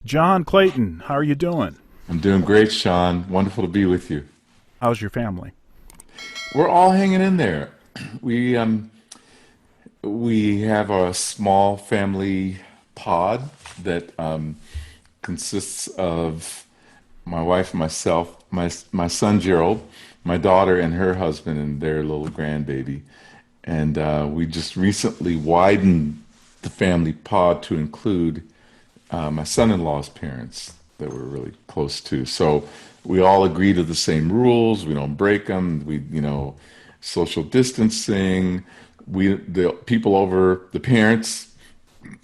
John Clayton, how are you doing? I'm doing great, Sean. Wonderful to be with you. How's your family? We're all hanging in there. We um we have a small family pod that consists of my wife and myself, my son Gerald, my daughter and her husband and their little grandbaby, and we just recently widened the family pod to include my son-in-law's parents that we're really close to. So we all agree to the same rules. We don't break them. Social distancing. The people over the parents,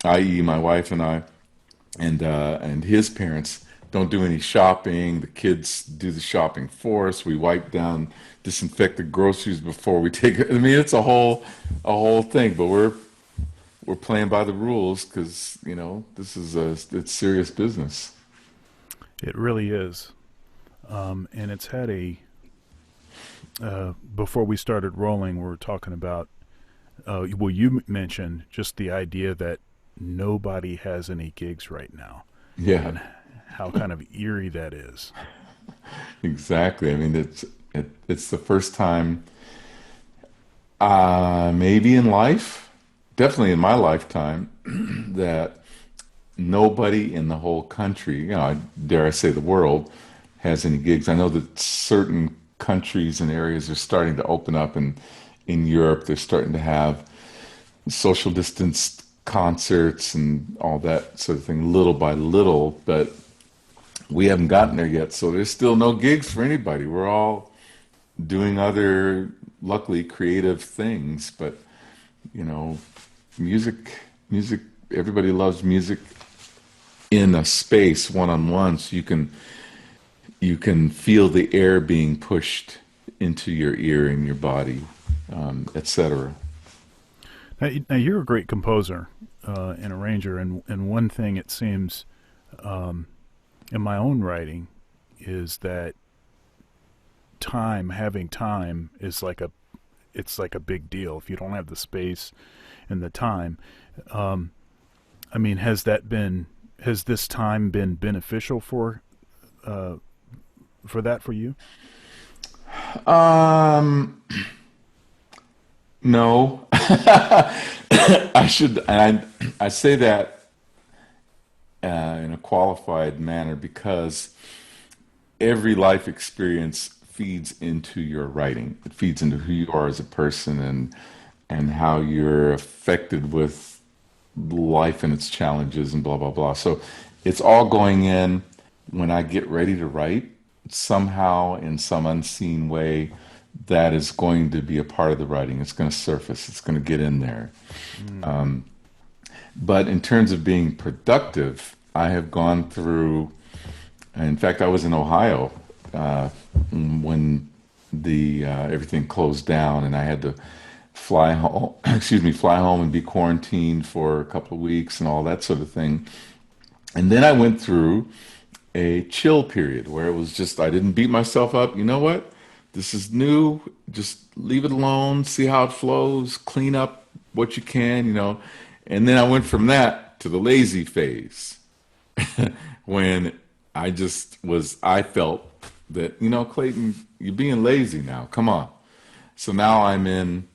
i.e., my wife and I, and his parents don't do any shopping. The kids do the shopping for us. We wipe down, disinfect the groceries before we take it. I mean, it's a whole thing. But we're playing by the rules because this is it's serious business. It really is. And it's had before we started rolling, we were talking about, well, you mentioned just the idea that nobody has any gigs right now Yeah, and how kind of eerie that is. exactly. I mean, it's the first time, maybe in life, definitely in my lifetime, that nobody in the whole country, dare I say the world, has any gigs. I know that certain countries and areas are starting to open up, and in Europe, they're starting to have social distance concerts and all that sort of thing, little by little, but we haven't gotten there yet. So there's still no gigs for anybody. We're all doing other, luckily, creative things, but you know, music, everybody loves music in a space one on one, so you can feel the air being pushed into your ear and your body, etc. Now, you're a great composer and arranger, and one thing it seems in my own writing is that having time, is like it's like a big deal. If you don't have the space and the time, um, I mean, has this time been beneficial uh, for that for you? Um, no, I should, and I say that in a qualified manner because every life experience feeds into your writing. It feeds into who you are as a person and how you're affected with life and its challenges and blah blah blah. So it's all going in when I get ready to write. Somehow, in some unseen way, that is going to be a part of the writing. It's going to surface. It's going to get in there. Mm. But in terms of being productive, I have gone through. In fact, I was in Ohio when the everything closed down, and I had to fly home. Excuse me, fly home and be quarantined for a couple of weeks and all that sort of thing. And then I went through a chill period where it was just I didn't beat myself up. You know what? This is new. Just leave it alone. See how it flows. Clean up what you can. And then I went from that to the lazy phase when I felt that, Clayton, you're being lazy now. Come on. So now I'm in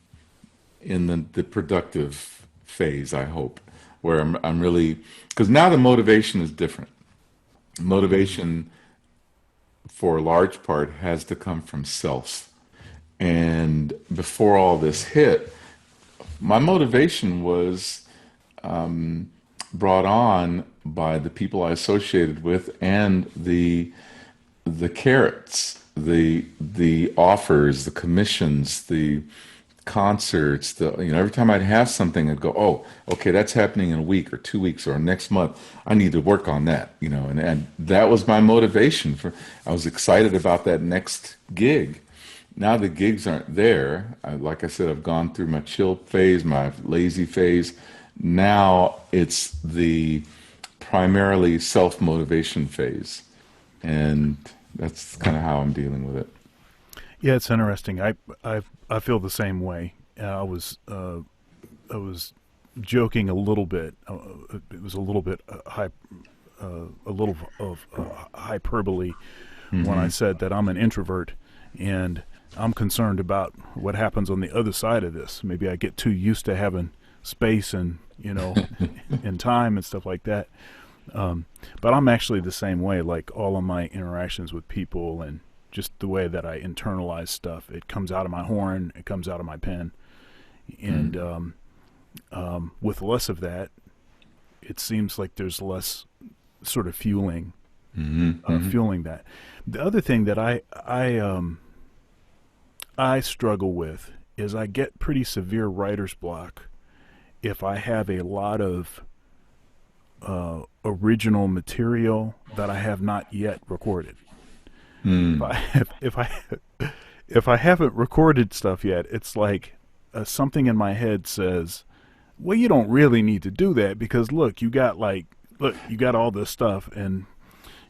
the productive phase, I hope, where I'm really, because now the motivation is different. Mm. Motivation, for a large part, has to come from self. And before all this hit, my motivation was brought on by the people I associated with and the carrots, the offers, the commissions, the concerts. Every time I'd have something, I'd go, "Oh, okay, that's happening in a week or 2 weeks or next month. I need to work on that." And that was my motivation for. I was excited about that next gig. Now the gigs aren't there. Like I said, I've gone through my chill phase, my lazy phase. Now it's the primarily self motivation phase, and that's kind of how I'm dealing with it. Yeah, it's interesting. I feel the same way. I was joking a little bit. It was a little bit a little of hyperbole when I Hmm. said that I'm an introvert and I'm concerned about what happens on the other side of this. Maybe I get too used to having space and and time and stuff like that. Um, but I'm actually the same way. Like all of my interactions with people and just the way that I internalize stuff, it comes out of my horn, it comes out of my pen, and with less of that, it seems like there's less sort of Hmm. fueling that. The other thing that I struggle with is I get pretty severe writer's block if I have a lot of original material that I have not yet recorded. If Hmm. I if I haven't recorded stuff yet, it's like something in my head says, "Well, you don't really need to do that because look, you got all this stuff, and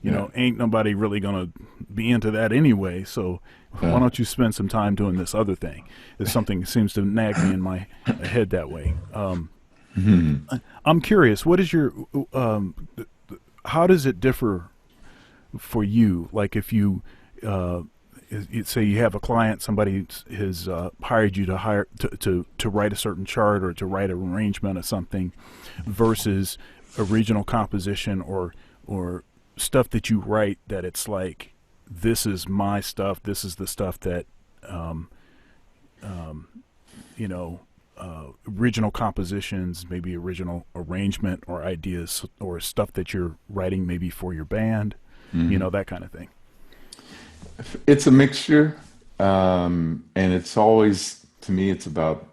Yeah. ain't nobody really gonna be into that anyway. So why Yeah. don't you spend some time doing this other thing?" Is something that seems to nag me in my head that way. Hmm. I'm curious. What is your how does it differ for you? Like if you say you have a client, somebody has hired you to to write a certain chart or to write an arrangement of something, versus original composition or stuff that you write that it's like, this is my stuff. This is the stuff that um, um, you know. Original compositions, maybe original arrangement or ideas or stuff that you're writing maybe for your band, Hmm. that kind of thing. It's a mixture, and it's always, to me, it's about,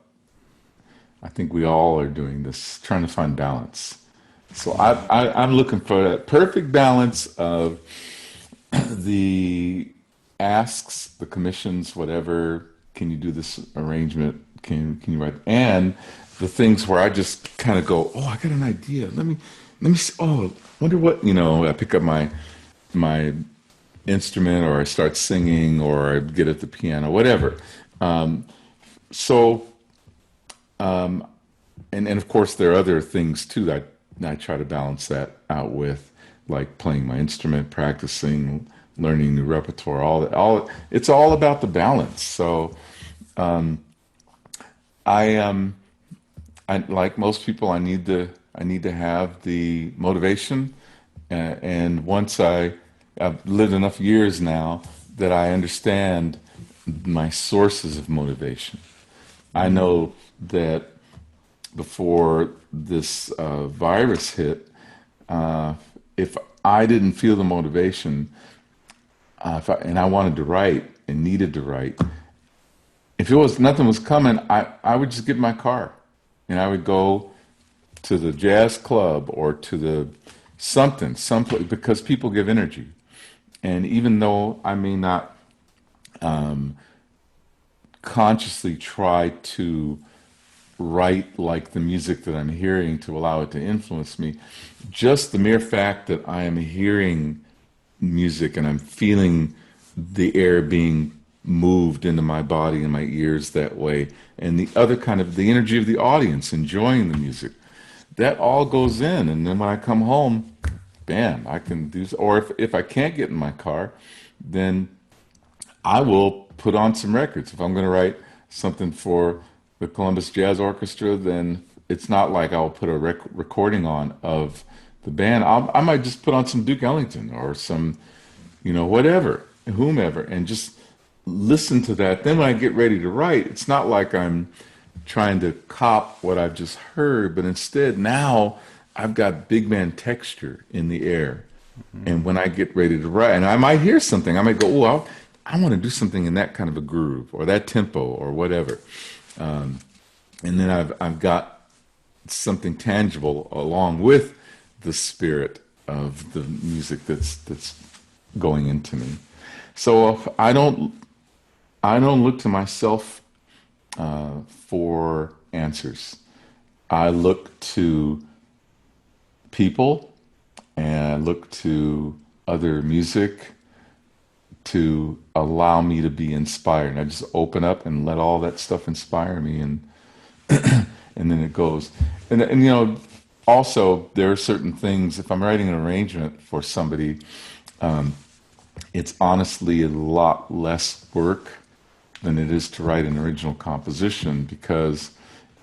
I think we all are doing this, trying to find balance. So I'm looking for that perfect balance of the asks, the commissions, whatever. Can you do this arrangement? Can you write? And the things where I just kind of go, oh, I got an idea. Let me see. Oh, wonder what, I pick up my instrument, or I start singing, or I get at the piano, whatever. So and of course there are other things too that I try to balance that out with, like playing my instrument, practicing, learning new repertoire. All it's all about the balance. So I I like most people, I need to have the motivation, and once I've lived enough years now that I understand my sources of motivation. I Mm. know that before this virus hit, uh, if I didn't feel the motivation, and I wanted to write and needed to write, if it was nothing was coming, I would just get in my car and I would go to the jazz club or to the something, someplace, because people give energy. And even though I may not consciously try to write like the music that I'm hearing to allow it to influence me, just the mere fact that I am hearing music and I'm feeling the air being moved into my body and my ears that way, and the other kind of the energy of the audience enjoying the music, that all goes in. And then when I come home, bam, I can do. Or if I can't get in my car, then I will put on some records. If I'm going to write something for the Columbus Jazz Orchestra, then it's not like I'll put a recording on of the band. I might just put on some Duke Ellington or some, whatever, whomever, and just listen to that. Then when I get ready to write, it's not like I'm trying to cop what I've just heard, but instead now I've got big band texture in the air. And when I get ready to write, and I might hear something, I might go, "Oh, I want to do something in that kind of a groove or that tempo or whatever." And then I've got something tangible along with the spirit of the music that's going into me. So if I don't look to myself for answers. I look to people and I look to other music to allow me to be inspired. And I just open up and let all that stuff inspire me, and then it goes. And also, there are certain things, if I'm writing an arrangement for somebody, it's honestly a lot less work than it is to write an original composition because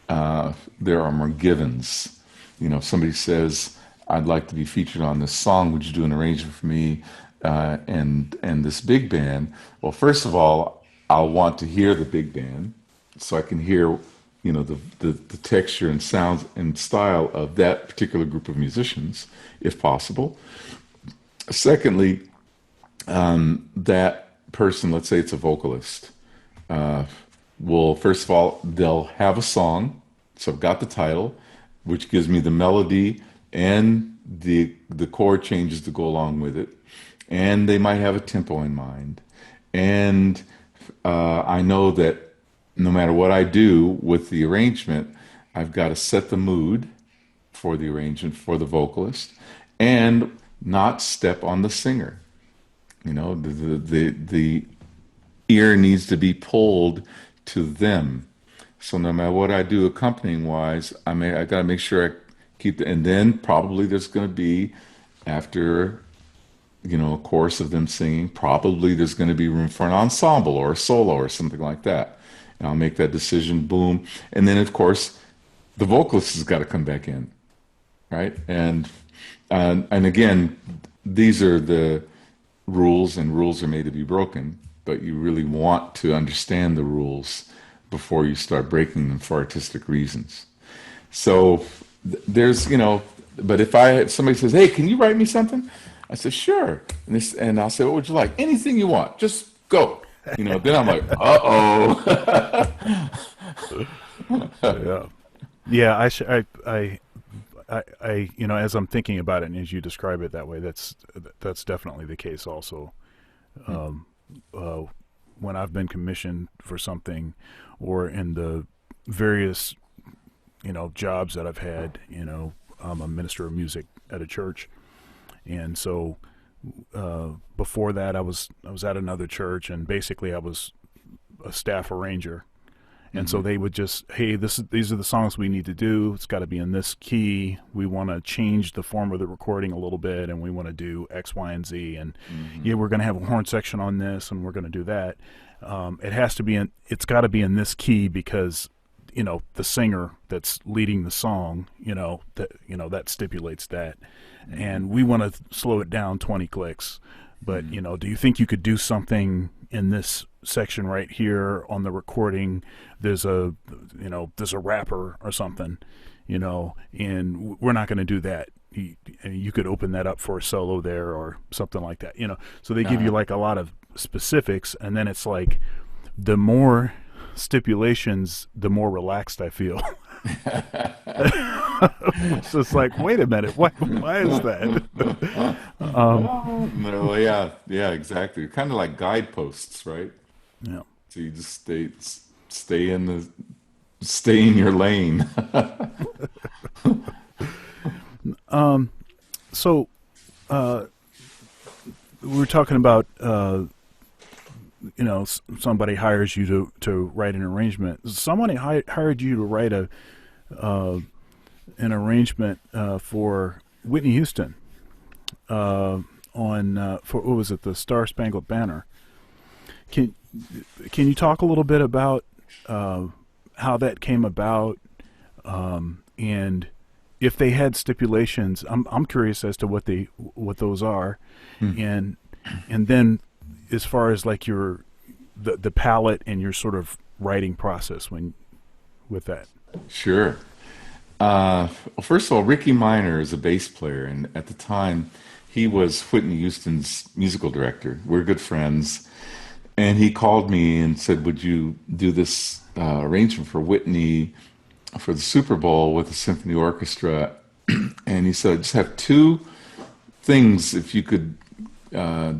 there are more givens. You know, if somebody says, I'd like to be featured on this song, would you do an arrangement for me and this big band? Well, first of all, I'll want to hear the big band so I can hear, you know, the texture and sounds and style of that particular group of musicians, if possible. Secondly, that person, let's say it's a vocalist, will, first of all, they'll have a song. So I've got the title, which gives me the melody and the chord changes to go along with it. And they might have a tempo in mind. And I know that no matter what I do with the arrangement, I've got to set the mood for the arrangement for the vocalist and not step on the singer. You know, the ear needs to be pulled to them. So no matter what I do accompanying wise, I got to make sure I keep and then probably there's going to be after a chorus of them singing, probably there's going to be room for an ensemble or a solo or something like that. And I'll make that decision, boom. And then of course the vocalist has got to come back in, right? And again, these are the rules, and rules are made to be broken, but you really want to understand the rules before you start breaking them for artistic reasons. So there's, but if somebody says, "Hey, can you write me something?" I said, "Sure." And I'll say, "What would you like?" "Anything you want. Just go." Then I'm like, "Uh-oh." Yeah. Yeah, as I'm thinking about it and as you describe it that way, that's definitely the case also. When I've been commissioned for something or in the various, jobs that I've had, I'm a minister of music at a church. And so before that I was at another church, and basically I was a staff arranger. And so they would just, "Hey, these are the songs we need to do. It's got to be in this key. We want to change the form of the recording a little bit, and we want to do X, Y, and Z. And yeah, we're going to have a horn section on this, and we're going to do that. It's got to be in this key because, the singer that's leading the song, that stipulates that. And we want to slow it down 20 clicks. But, do you think you could do something in this section right here on the recording? There's a rapper or something, and we're not going to do that. You could open that up for a solo there or something like that, So they give you like a lot of specifics, and then it's like the more stipulations, the more relaxed I feel. It's just like, wait a minute, why is that? No, yeah, exactly. Kind of like guideposts, right? Yeah. So you just stay in your lane. So we were talking about somebody hires you to write an arrangement. Somebody hired you to write an arrangement for Whitney Houston for what was it, the Star Spangled Banner. Can you talk a little bit about how that came about, and if they had stipulations? I'm curious as to what those are, and then as far as like the palette and your sort of writing process with that. Sure. Well, first of all, Ricky Minor is a bass player, and at the time, he was Whitney Houston's musical director. We're good friends, and he called me and said, "Would you do this arrangement for Whitney for the Super Bowl with the symphony orchestra?" And he said, "I just have two things if you could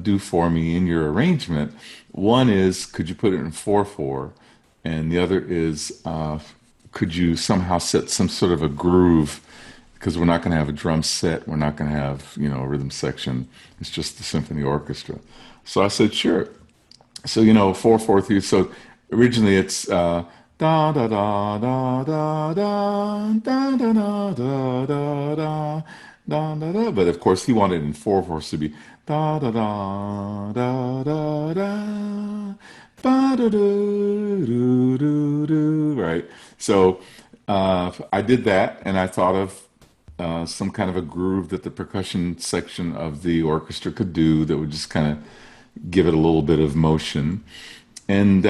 do for me in your arrangement. One is, could you put it in 4/4, and the other is, could you somehow set some sort of a groove, because we're not going to have a drum set, we're not going to have a rhythm section. It's just the symphony orchestra." So I said, "Sure." So 4/4. So originally it's da da da da da da da da da da da da da da da. But of course, he wanted in 4/4 to be da da da da da da ba da do do do do. Right. So I did that, and I thought of some kind of a groove that the percussion section of the orchestra could do that would just kind of give it a little bit of motion. And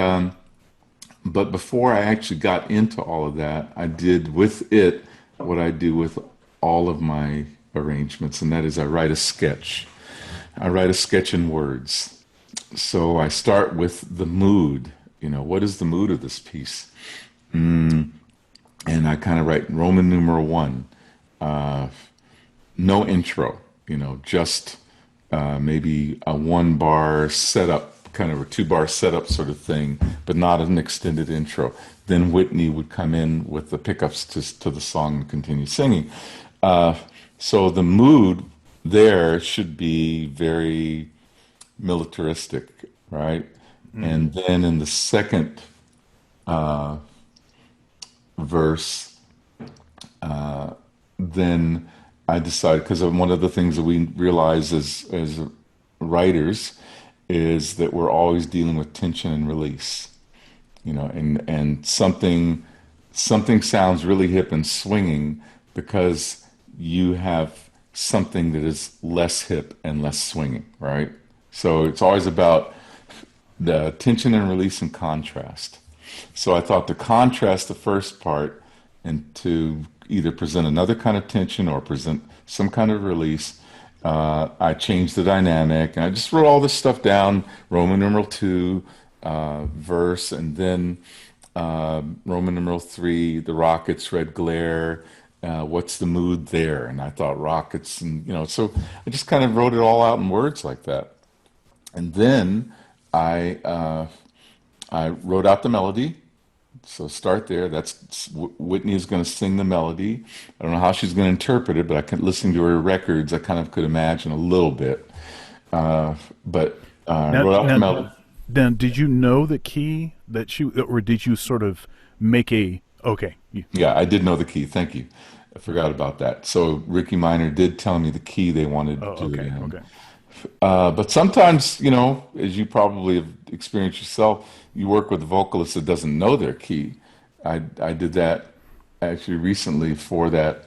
but before I actually got into all of that, I did with it what I do with all of my arrangements, and that is I write a sketch. I write a sketch in words. So I start with the mood. You know, what is the mood of this piece? And I kind of write Roman numeral one, uh, no intro, you know, just maybe a 1 bar setup, kind of a 2 bar setup sort of thing, but not an extended intro. Then Whitney would come in with the pickups to the song and continue singing. Uh, so the mood there should be very militaristic, right? Mm-hmm. And then in the second verse, then I decided, because one of the things that we realize as writers is that we're always dealing with tension and release, you know, and something sounds really hip and swinging because you have something that is less hip and less swinging, right? So it's always about the tension and release and contrast. So I thought to contrast the first part and to either present another kind of tension or present some kind of release, I changed the dynamic and I just wrote all this stuff down, Roman numeral two, verse, and then Roman numeral three, the rockets, red glare. What's the mood there? And I thought rockets, and you know, so I just kind of wrote it all out in words like that. And then I I wrote out the melody. So start there. That's Whitney is going to sing the melody. I don't know how she's going to interpret it, but I can listening to her records. I kind of could imagine a little bit. But Now, wrote out the now, melody. now, did you know the key that she, or did you sort of make a okay? Yeah, I did know the key. Thank you. I forgot about that. So Ricky Minor did tell me the key they wanted Oh, to do it okay, in. okay. But sometimes, you know, as you probably have experienced yourself, you work with a vocalist that doesn't know their key. I did that actually recently for that.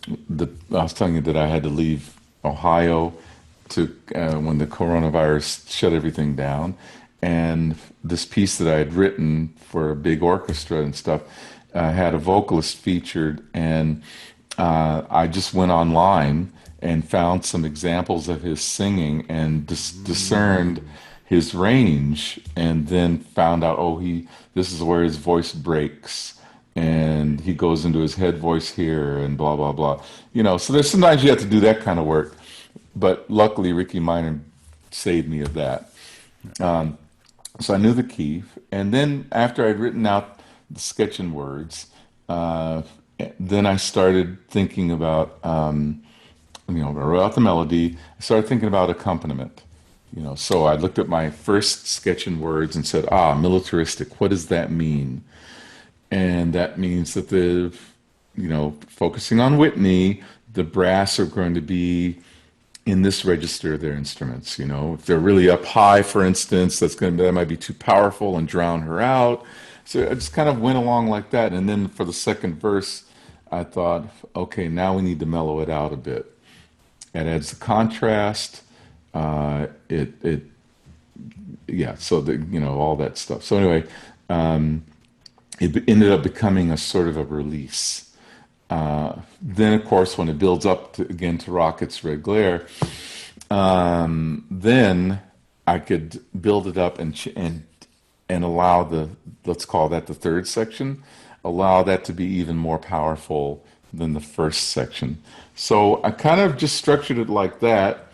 I was telling you that I had to leave Ohio to when the coronavirus shut everything down, and this piece that I had written for a big orchestra and stuff had a vocalist featured, and I just went online and found some examples of his singing and discerned his range, and then found out, oh, he this is where his voice breaks, and he goes into his head voice here, and blah blah blah. You know, so there's sometimes you have to do that kind of work, but luckily Ricky Minor saved me of that. So I knew the key, and then after I'd written out the sketch in words, uh, then I started thinking about, you know, I wrote out the melody. I started thinking about accompaniment. You know, so I looked at my first sketch in words and said, ah, militaristic. What does that mean? And that means that you know, focusing on Whitney, the brass are going to be in this register of their instruments. You know, if they're really up high, for instance, that might be too powerful and drown her out. So I just kind of went along like that. And then for the second verse, I thought, okay, now we need to mellow it out a bit. It adds the contrast. It yeah. So the you know all that stuff. So anyway, it ended up becoming a sort of a release. Then, of course, when it builds up again to Rocket's Red Glare, then I could build it up and allow let's call that the third section, allow that to be even more powerful than the first section. So I kind of just structured it like that,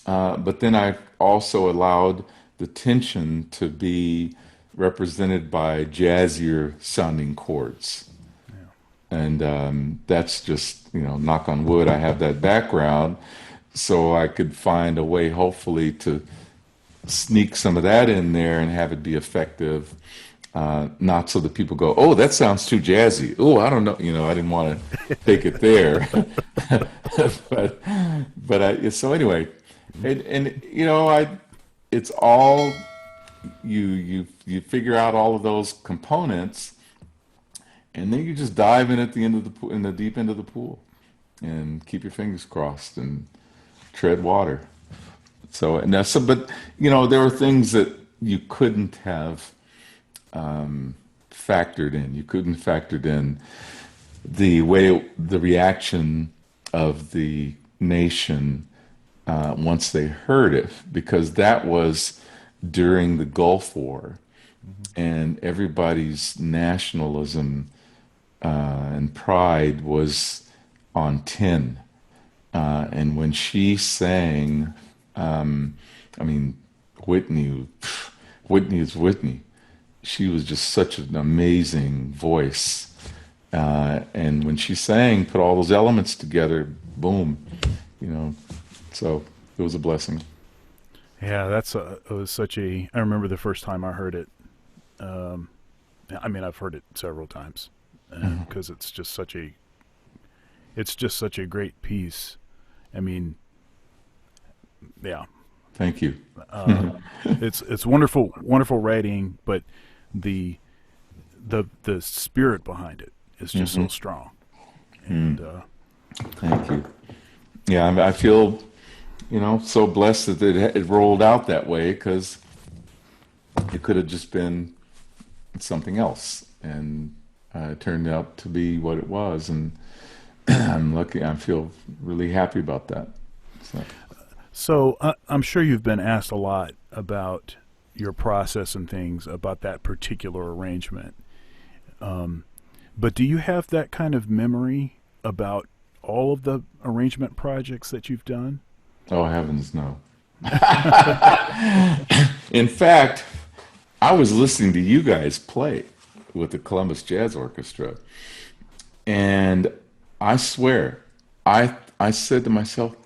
but then I also allowed the tension to be represented by jazzier sounding chords. And that's just, you know, knock on wood, I have that background. So I could find a way, hopefully, to sneak some of that in there and have it be effective. not so that people go, "Oh, that sounds too jazzy." Oh, I don't know. I didn't want to take it there. but so anyway, and it's all you figure out all of those components, and then you just dive in at the end of the in the deep end of the pool, and keep your fingers crossed and tread water. So and that's but there were things that you couldn't have factored in. You couldn't factored in the reaction of the nation once they heard it, because that was during the Gulf War, and everybody's nationalism and pride was on 10. And when she sang, I mean, Whitney is Whitney. She was just such an amazing voice. And when she sang, put all those elements together, boom, so it was a blessing. Yeah, it was such a. I remember the first time I heard it. I mean, I've heard it several times because it's just such a great piece. I mean, yeah. Thank you. It's wonderful writing, but the spirit behind it is just so strong. And thank you. Yeah, I feel so blessed that it rolled out that way, because it could have just been something else, and it turned out to be what it was, and I'm lucky. I feel really happy about that. So I'm sure you've been asked a lot about your process and things about that particular arrangement. But do you have that kind of memory about all of the arrangement projects that you've done? Oh, heavens, no. In fact, I was listening to you guys play with the Columbus Jazz Orchestra, and I swear, I said to myself,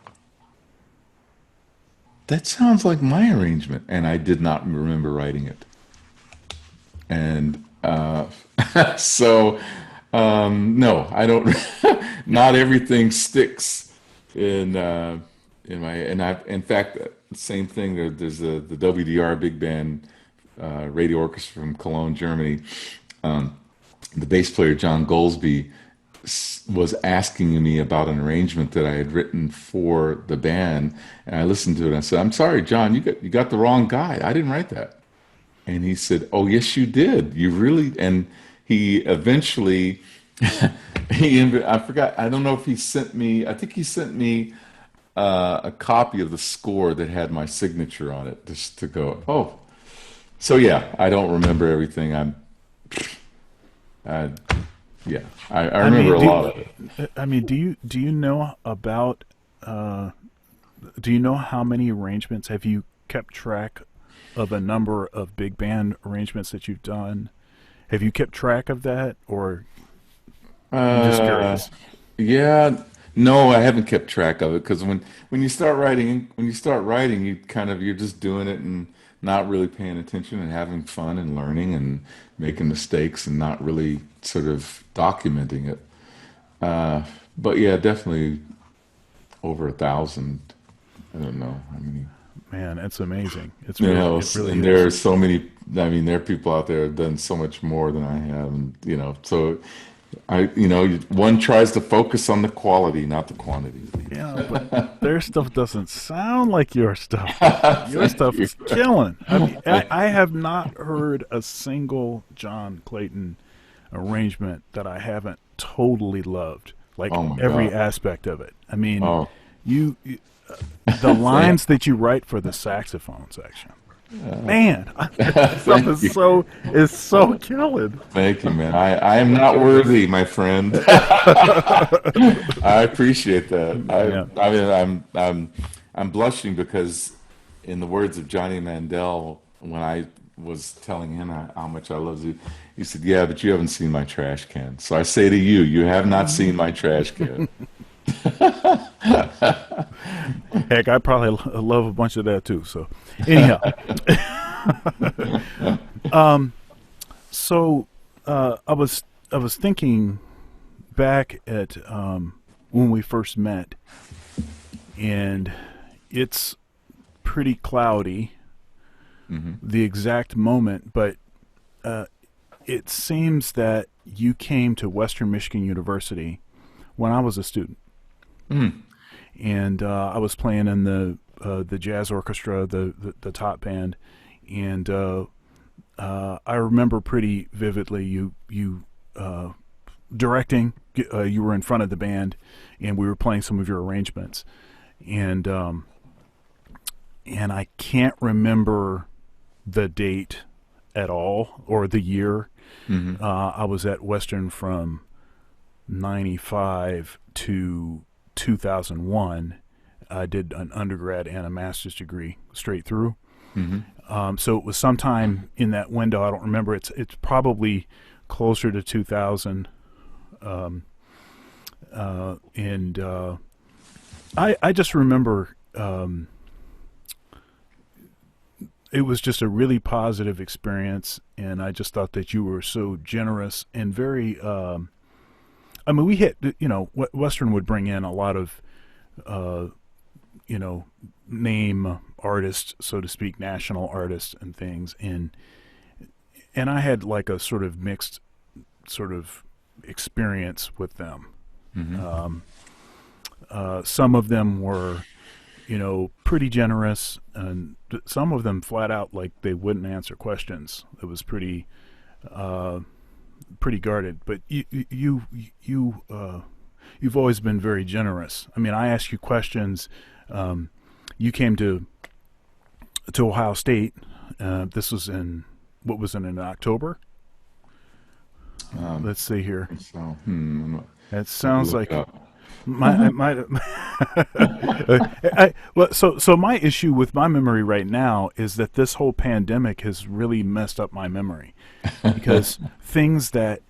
that sounds like my arrangement, and I did not remember writing it. And so, no, I don't. Not everything sticks in my. And in fact, same thing. There's the WDR Big Band Radio Orchestra from Cologne, Germany. The bass player John Goldsby was asking me about an arrangement that I had written for the band, and I listened to it and I said, "I'm sorry, John, you got the wrong guy. I didn't write that." And he said, "Oh, yes, you did. You really." And he eventually, I forgot. I don't know if he sent me. I think he sent me a copy of the score that had my signature on it, just to go. Oh, so yeah, I don't remember everything. Yeah, I remember a lot of it. I mean, do you know about? Do you know how many arrangements? Have you kept track of a number of big band arrangements that you've done? Have you kept track of that, or I'm just curious? Yeah, no, I haven't kept track of it, because when you start writing, you kind of, you're just doing it and not really paying attention and having fun and learning and making mistakes and not really sort of documenting it. But yeah, definitely over 1,000. I don't know how many. Man, it's amazing. It's It really and there are is. so many. I mean, there are people out there who have done so much more than I have, and so one tries to focus on the quality, not the quantity. Yeah, but their stuff doesn't sound like your stuff. Your stuff Thank you. is killing. I mean, Thank- I have not heard a single John Clayton arrangement that I haven't totally loved. Like Oh my every God. aspect of it. I mean, Oh, you the lines that you write for the saxophone section. Man, that stuff thank you. is so killing. Thank you, man. I am not worthy, my friend. I appreciate that. Yeah. I mean, I'm blushing because, in the words of Johnny Mandel, when I was telling him how much I love you, he said, "Yeah, but you haven't seen my trash can." So I say to you, you have not seen my trash can. Heck, I probably love a bunch of that too. So, anyhow, So I was thinking back at when we first met, and it's pretty cloudy Hmm. the exact moment, but uh, it seems that you came to Western Michigan University when I was a student, Mm. and I was playing in the jazz orchestra, the top band, and I remember pretty vividly you directing. You were in front of the band, and we were playing some of your arrangements, and and I can't remember the date at all or the year. Hmm. I was at Western from '95 to 2001. I did an undergrad and a master's degree straight through. Hmm. So it was sometime in that window. I don't remember. It's probably closer to 2000. Um, and I just remember it was just a really positive experience, and I just thought that you were so generous and very. I mean, we hit. Western would bring in a lot of uh, name artists, so to speak, national artists and things, and I had like a sort of mixed sort of experience with them. Hmm. Um, some of them were, pretty generous, and some of them flat out like they wouldn't answer questions. It was uh, pretty guarded. But you've always been very generous. I mean, I ask you questions. Um, you came to Ohio State. This was in what was it in October? Um, Let's see here. so, It let me sounds look it like up. my well, so my issue with my memory right now is that this whole pandemic has really messed up my memory because things that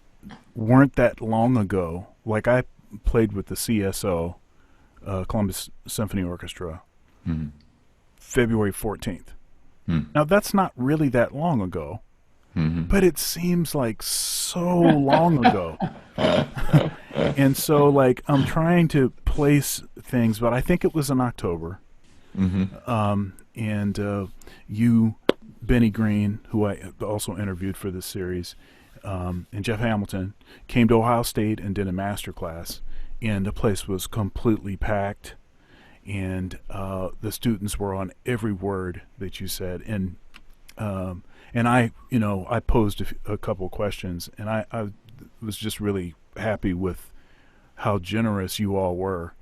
weren't that long ago, like I played with the CSO, Columbus Symphony Orchestra, Hmm. February 14th. Hmm. Now that's not really that long ago, Hmm. but it seems like so long ago. And so, like, I'm trying to place things, but I think it was in October. Hmm. And you, Benny Green, who I also interviewed for this series, and Jeff Hamilton came to Ohio State and did a master class, and the place was completely packed, and the students were on every word that you said, um, and I posed a couple of questions, and I was just really happy with how generous you all were,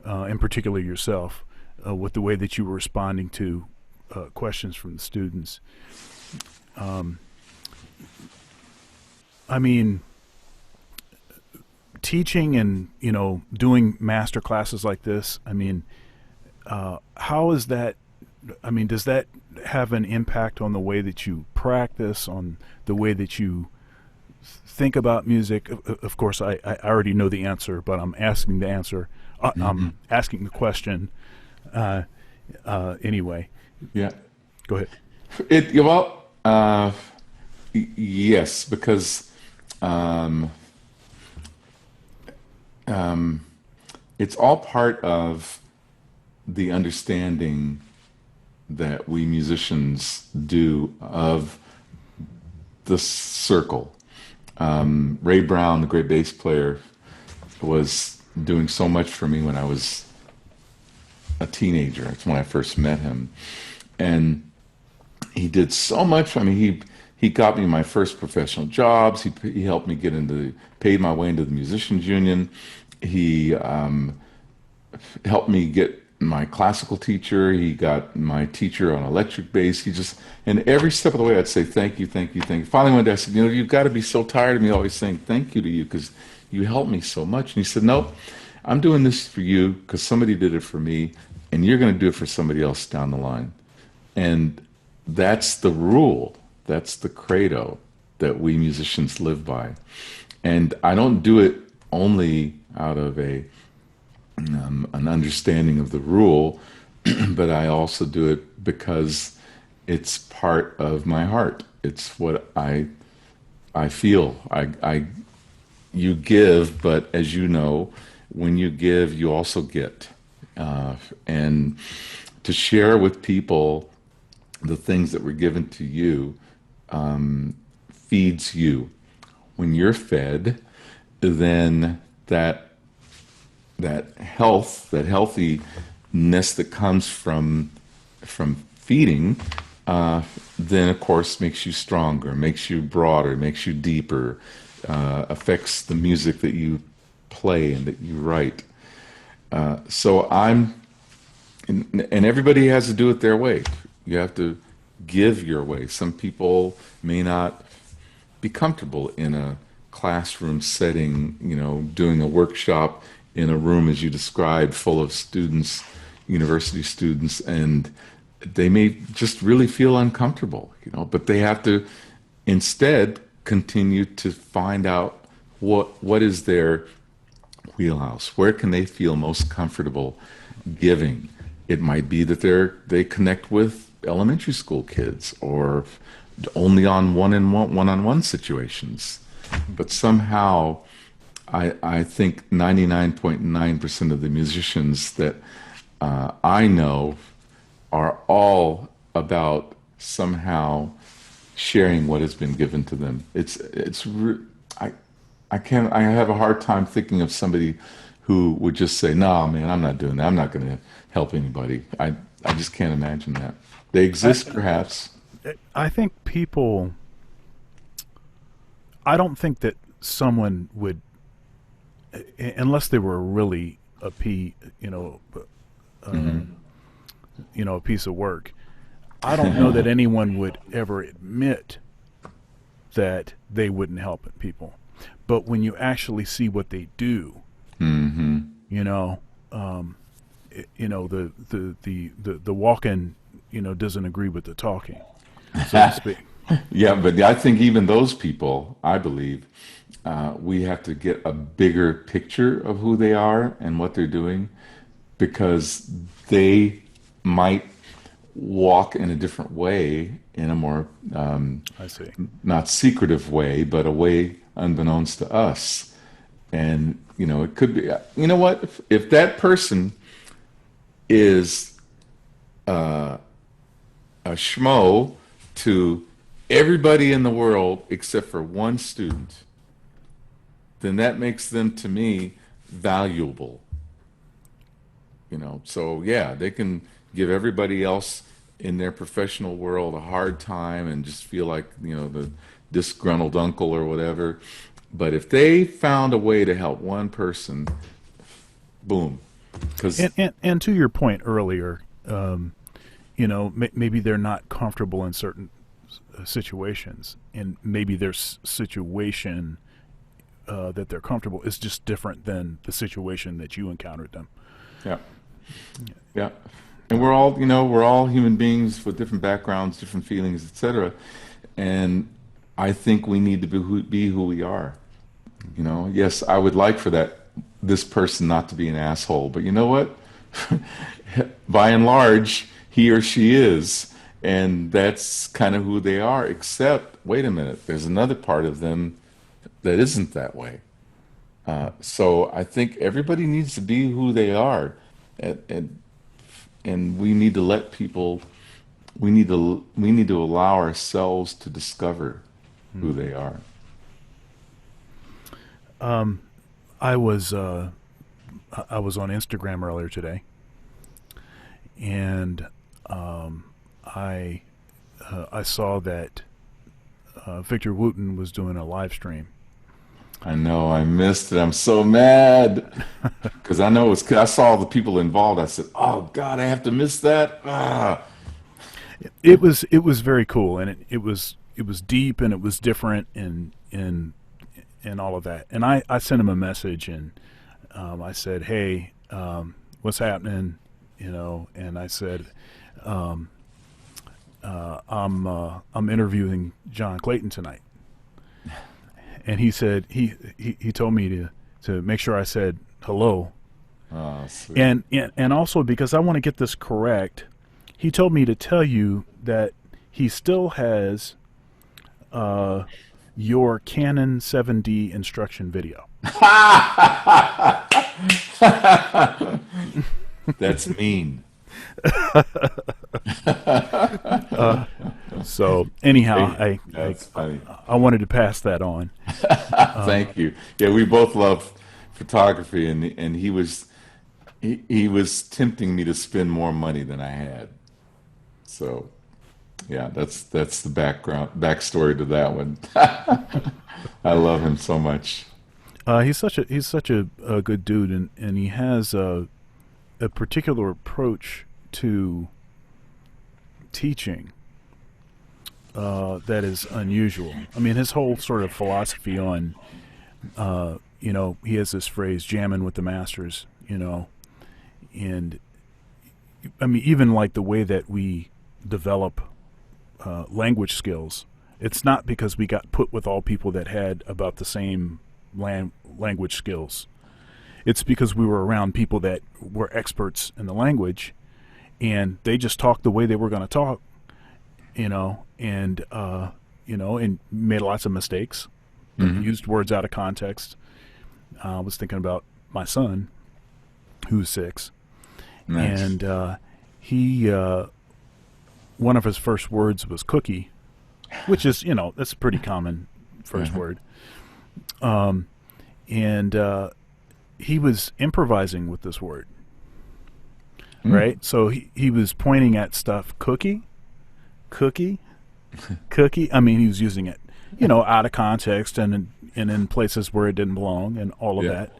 in particular yourself, with the way that you were responding to questions from the students. Um, I mean, teaching and doing master classes like this. I mean, how is that? I mean, does that have an impact on the way that you practice, on the way that you think about music? Of course, I already know the answer, but I'm asking the answer. Hmm. I'm asking the question uh, anyway. Yeah. Go ahead. Well, yes, because um, um, it's all part of the understanding that we musicians do of the circle. Ray Brown, the great bass player, was doing so much for me when I was a teenager. That's when I first met him, and he did so much. I mean, he got me my first professional jobs. He helped me paid my way into the musicians union. He helped me get my classical teacher. He got my teacher on electric bass. And every step of the way, I'd say, thank you, thank you, thank you. Finally, one day I said, you've got to be so tired of me always saying thank you to you because you helped me so much. And he said, nope, I'm doing this for you because somebody did it for me, and you're going to do it for somebody else down the line. And that's the rule. That's the credo that we musicians live by. And I don't do it only out of an understanding of the rule, but I also do it because it's part of my heart. It's what I I feel. You give, but as you know, when you give, you also get. And to share with people the things that were given to you feeds you. When you're fed, then that health, that healthiness that comes from feeding, then of course makes you stronger, makes you broader, makes you deeper, affects the music that you play and that you write. So and everybody has to do it their way. You have to give your way. Some people may not be comfortable in a classroom setting, doing a workshop in a room as you described, full of students, university students, and they may just really feel uncomfortable, but they have to instead continue to find out what is their wheelhouse, where can they feel most comfortable giving. It might be that they connect with elementary school kids or only on one-on-one situations. But somehow, I think 99.9% of the musicians that I know are all about somehow sharing what has been given to them. I I have a hard time thinking of somebody who would just say, "No, man, I'm not doing that. I'm not going to help anybody." I just can't imagine that. They I exist, perhaps. I think people. I don't think that someone would, unless they were really a um, a piece of work. I don't know that anyone would ever admit that they wouldn't help people. But when you actually see what they do, Hmm. you know, um, the walking, doesn't agree with the talking, so to speak. Yeah, but I think even those people, I believe, we have to get a bigger picture of who they are and what they're doing because they might walk in a different way, in a more I see. not secretive way, but a way unbeknownst to us. And, it could be, you know what? If that person is a schmo to everybody in the world except for one student, then that makes them to me valuable. So yeah, they can give everybody else in their professional world a hard time and just feel like, the disgruntled uncle or whatever. But if they found a way to help one person, boom. Because And to your point earlier, maybe they're not comfortable in certain situations, and maybe their situation that they're comfortable is just different than the situation that you encountered them. yeah, yeah. And we're all human beings with different backgrounds, different feelings, etc. And I think we need to be who we are. Yes, I would like for this person not to be an asshole, but you know what? By and large, he or she is, and that's kind of who they are. Except, wait a minute, there's another part of them that isn't that way. So I think everybody needs to be who they are, and we need to let people. We need to allow ourselves to discover who they are. I was I was on Instagram earlier today, and I saw that Victor Wooten was doing a live stream. I know I missed it. I'm so mad because I know I saw the people involved. I said, "Oh God, I have to miss that." Ah, It was very cool, and it was deep, and it was different, and all of that. And I sent him a message, and I said, "Hey, what's happening?" And I said, um, I'm interviewing John Clayton tonight, and he said he told me to make sure I said hello, oh, sweet. and also because I want to get this correct, he told me to tell you that he still has uh, your Canon 7D instruction video. That's mean. So anyhow, Hey, that's funny. I wanted to pass that on. Thank you. Yeah, we both love photography, and he was tempting me to spend more money than I had. So yeah, that's the backstory to that one. I love him so much. He's such a good dude, and he has a particular approach to teaching that is unusual. I mean, his whole sort of philosophy on, he has this phrase, jamming with the masters, and I mean, even like the way that we develop language skills, it's not because we got put with all people that had about the same language skills. It's because we were around people that were experts in the language, and they just talked the way they were going to talk, and made lots of mistakes, Hmm. used words out of context. I was thinking about my son, who's 6, Nice. and he one of his first words was cookie, which is that's a pretty common first Uh-huh. word, and he was improvising with this word, Mm. right? So he was pointing at stuff, cookie, cookie. I mean, he was using it, out of context and in places where it didn't belong and all of Yeah. that.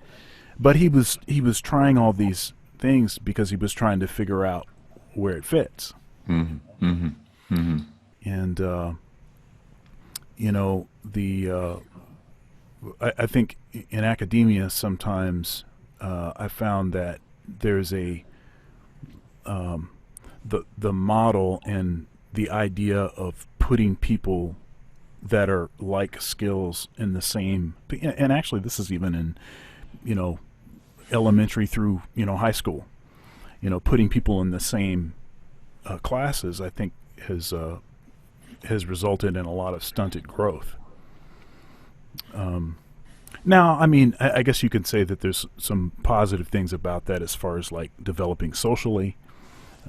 But he was trying all these things because he was trying to figure out where it fits. Hmm. Hmm. Hmm. And the I think in academia sometimes I found that there's the model and the idea of putting people that are like skills in the same, and actually this is even in you know elementary through high school, putting people in the same classes, I think has resulted in a lot of stunted growth. Now, I mean, I guess you can say that there's some positive things about that as far as like developing socially,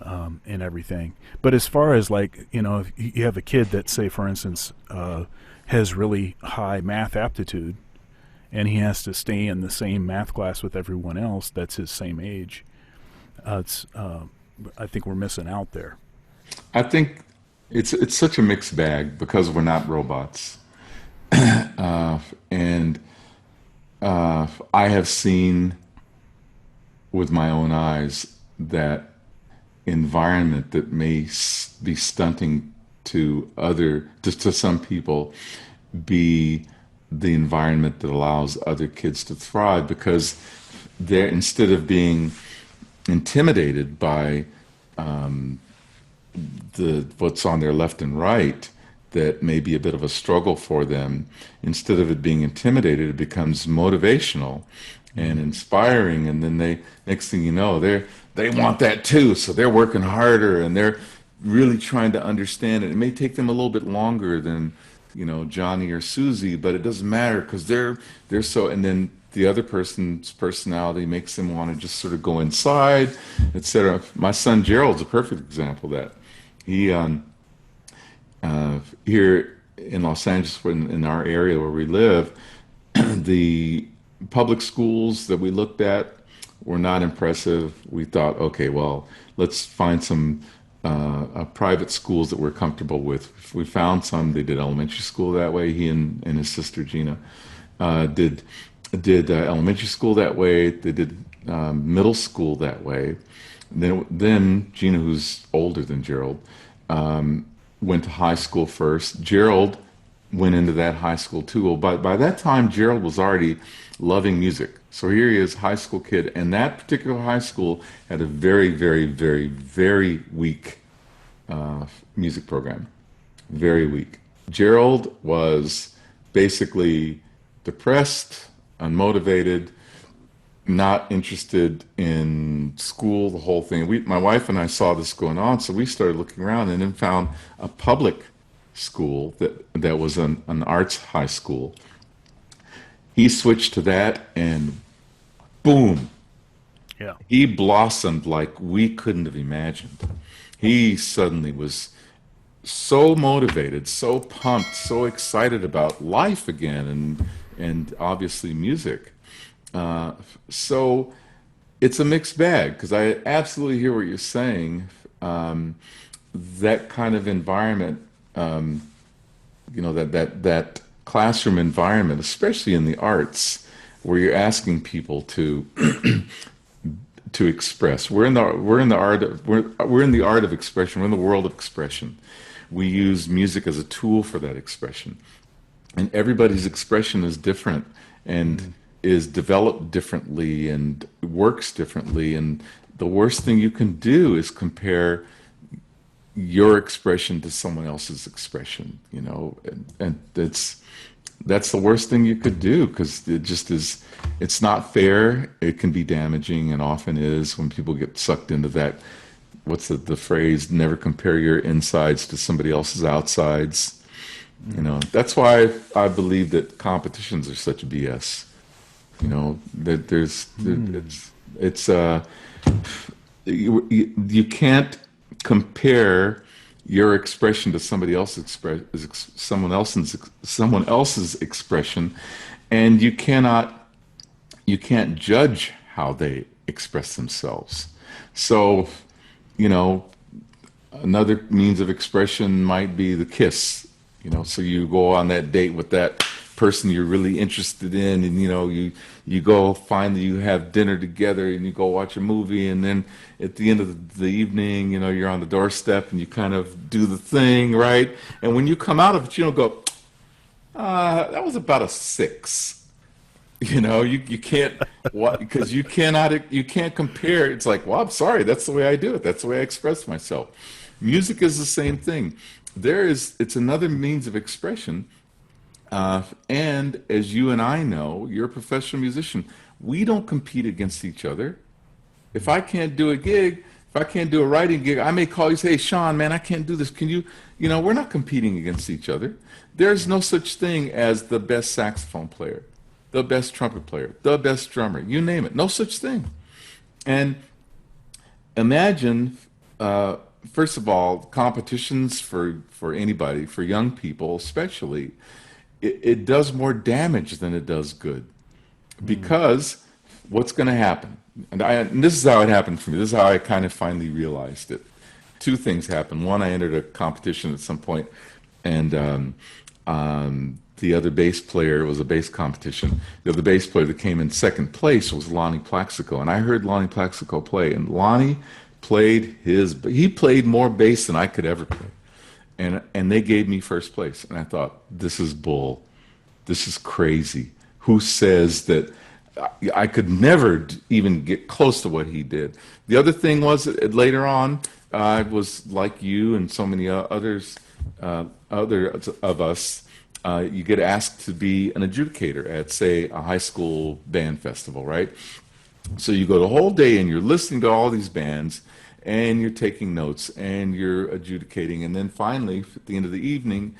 and everything. But as far as like, if you have a kid that, say, for instance, has really high math aptitude and he has to stay in the same math class with everyone else that's his same age, I think we're missing out there. I think it's such a mixed bag because we're not robots, and I have seen with my own eyes that environment that may be stunting to some people be the environment that allows other kids to thrive because they're instead of being intimidated by the what's on their left and right that may be a bit of a struggle for them, instead of it being intimidated, it becomes motivational and Mm-hmm. inspiring, and then they next thing you know they want that too, so they're working harder and they're really trying to understand it. It may take them a little bit longer than Johnny or Susie, but it doesn't matter because they're so. And then the other person's personality makes them want to just sort of go inside, etc. My son Gerald's a perfect example of that. He here in Los Angeles, in our area where we live, the public schools that we looked at were not impressive. We thought, okay, well, let's find some private schools that we're comfortable with. We found some. They did elementary school that way. He and his sister Gina did elementary school that way. They did middle school that way. Then Gina, who's older than Gerald, went to high school first. Gerald went into that high school too. Well, by that time, Gerald was already loving music. So here he is, high school kid, and that particular high school had a very, very, very, very weak music program. Very weak. Gerald was basically depressed, unmotivated, not interested in school, the whole thing. My wife and I saw this going on, so we started looking around and then found a public school that was an arts high school. He switched to that, and boom, Yeah. he blossomed like we couldn't have imagined. He suddenly was so motivated, so pumped, so excited about life again, and obviously music. Uh, so it's a mixed bag because I absolutely hear what you're saying. Um, that kind of environment, that classroom environment, especially in the arts, where you're asking people to express. We're in the art of we're in the art of expression. We're in the world of expression. We use music as a tool for that expression, and everybody's expression is different and is developed differently and works differently. And the worst thing you can do is compare your expression to someone else's expression, and that's the worst thing you could do because it just is, it's not fair. It can be damaging and often is when people get sucked into that. What's the phrase? Never compare your insides to somebody else's outsides. That's why I believe that competitions are such BS. That you can't compare your expression to someone else's expression, and you can't judge how they express themselves. So, you know, another means of expression might be the kiss. So you go on that date with that person you're really interested in, and you go finally you have dinner together, and you go watch a movie, and then at the end of the evening, you're on the doorstep, and you kind of do the thing, right? And when you come out of it, you don't go, that was about a six. You can't, what, because you can't compare. It's like, well, I'm sorry, that's the way I do it. That's the way I express myself. Music is the same thing. It's another means of expression. And as you and I know, you're a professional musician. We don't compete against each other. If I can't do a gig, if I can't do a writing gig, I may call you, say, hey, Sean, man, I can't do this. Can you, we're not competing against each other. There's no such thing as the best saxophone player, the best trumpet player, the best drummer, you name it. No such thing. And imagine, first of all, competitions for anybody, for young people especially, it does more damage than it does good. Because what's going to happen? And this is how it happened for me. This is how I kind of finally realized it. Two things happened. One, I entered a competition at some point, and the other bass player, it was a bass competition. The other bass player that came in second place was Lonnie Plaxico, and I heard Lonnie Plaxico play, and Lonnie he played more bass than I could ever play, and they gave me first place, and I thought, this is bull, this is crazy. Who says that I could never even get close to what he did? The other thing was that later on, I was like you and so many other of us. You get asked to be an adjudicator at, say, a high school band festival, right? So you go the whole day and you're listening to all these bands and you're taking notes and you're adjudicating. And then finally, at the end of the evening,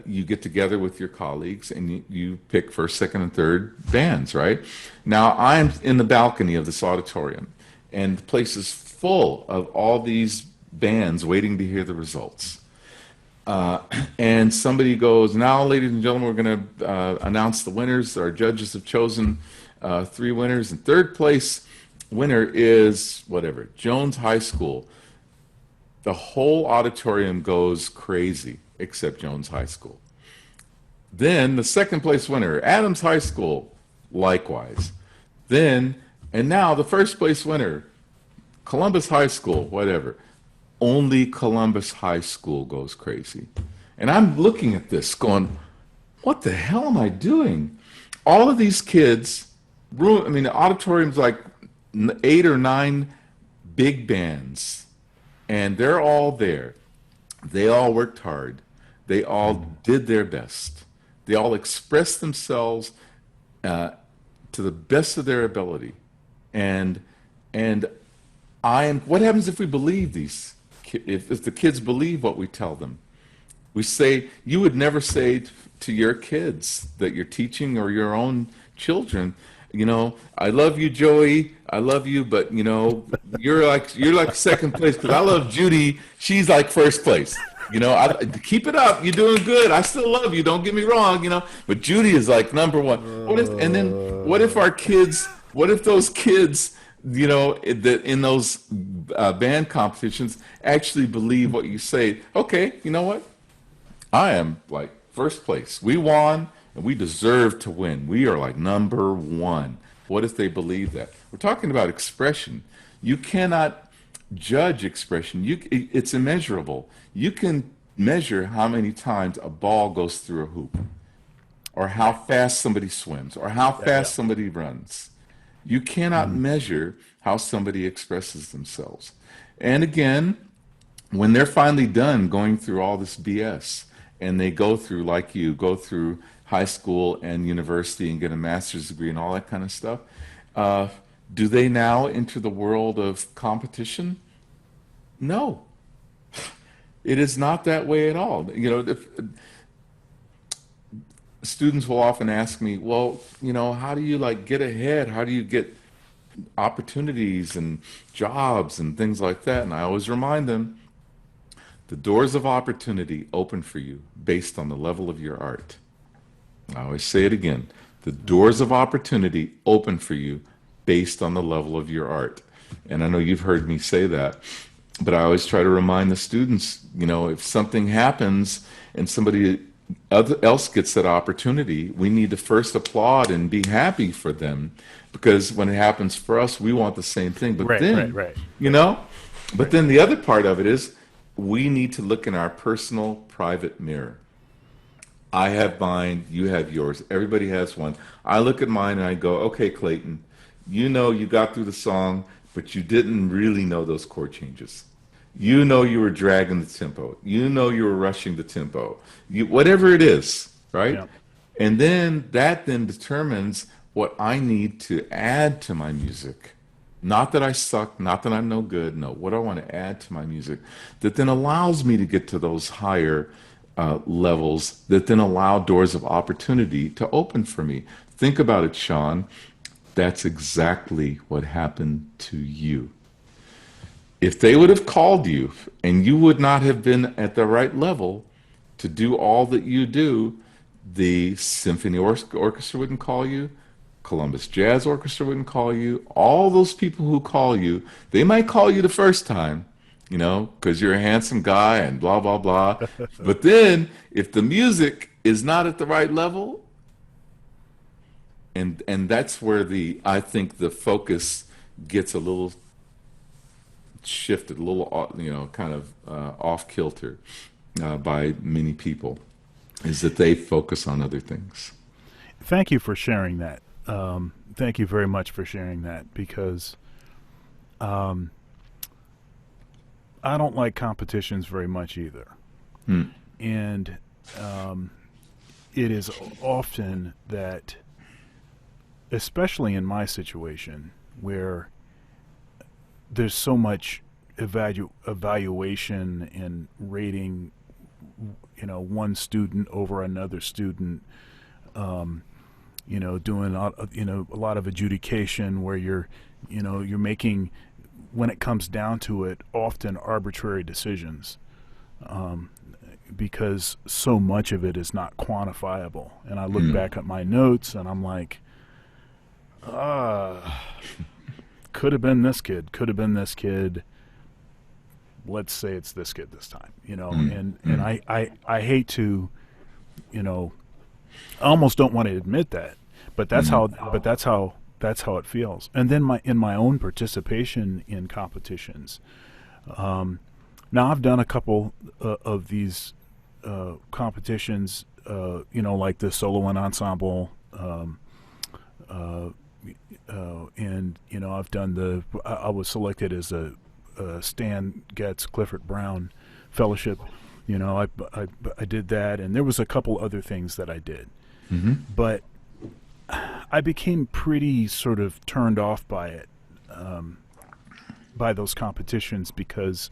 you get together with your colleagues and you pick first, second, and third bands, right? Now, I'm in the balcony of this auditorium, and the place is full of all these bands waiting to hear the results. And somebody goes, now, ladies and gentlemen, we're going to announce the winners. Our judges have chosen three winners, and third place winner is whatever, Jones High School. The whole auditorium goes crazy except Jones High School. Then the second place winner, Adams High School, likewise. Then, and now the first place winner, Columbus High School, whatever. Only Columbus High School goes crazy. And I'm looking at this going, what the hell am I doing? All of these kids, the auditorium's like 8 or 9 big bands, and they're all there. They all worked hard. They all did their best. They all expressed themselves to the best of their ability. And what happens if we believe these? If the kids believe what we tell them? We say, you would never say to your kids that you're teaching or your own children, I love you, Joey. I love you, but you're like second place because I love Judy. She's like first place. Keep it up. You're doing good. I still love you. Don't get me wrong. But Judy is like number one. And then what if our kids? What if those kids? In those band competitions, actually believe what you say. Okay, you know what? I am like first place. We won and we deserve to win. We are like number one. What if they believe that? We're talking about expression. You cannot judge expression. It's immeasurable. You can measure how many times a ball goes through a hoop, or how fast somebody swims, or how Yeah, yeah. fast somebody runs. You cannot measure how somebody expresses themselves. And again, when they're finally done going through all this BS and they go through, like you, go through high school and university and get a master's degree and all that kind of stuff, uh, do they now enter the world of competition? No, it is not that way at all. Students will often ask me, well, how do you like get ahead? How do you get opportunities and jobs and things like that? And I always remind them, the doors of opportunity open for you based on the level of your art. I always say it again. The doors of opportunity open for you based on the level of your art. And I know you've heard me say that, but I always try to remind the students, if something happens and somebody else gets that opportunity, we need to first applaud and be happy for them, because when it happens for us, we want the same thing. But Right, right, then, right, you know, but then the other part of it is we need to look in our personal private mirror. I have mine, you have yours, everybody has one. I look at mine and I go, okay, Clayton, you got through the song, but you didn't really know those chord changes. You were dragging the tempo. You were rushing the tempo. Whatever it is, right? yeah, And then that then determines what I need to add to my music. Not that I suck, not that I'm no good. No, what I want to add to my music that then allows me to get to those higher levels, that then allow doors of opportunity to open for me. Think about it, Sean. That's exactly what happened to you. If they would have called you and you would not have been at the right level to do all that you do, the Orchestra wouldn't call you, Columbus Jazz Orchestra wouldn't call you, all those people who call you, they might call you the first time, because you're a handsome guy and blah, blah, blah. But then if the music is not at the right level, and that's where I think the focus gets a little shifted, a little, kind of off kilter by many people, is that they focus on other things. thank you for sharing that. Thank you very much for sharing that, because um, I don't like competitions very much either. Hmm. And it is often that, especially in my situation, where there's so much evaluation and rating, one student over another student, um, doing a lot of adjudication where you're making, when it comes down to it, often arbitrary decisions, um, because so much of it is not quantifiable. And I look Hmm. back at my notes and I'm like, ah, could have been this kid, could have been this kid. Let's say it's this kid this time, Hmm. and Hmm. I hate to, you know, I almost don't want to admit that, but Hmm. that's how it feels. And then in my own participation in competitions, um, now I've done a couple of these competitions, like the solo and ensemble, uh, and I've done I was selected as a Stan Getz Clifford Brown fellowship. I did that, and there was a couple other things that I did, Hmm. but I became pretty sort of turned off by it, by those competitions, because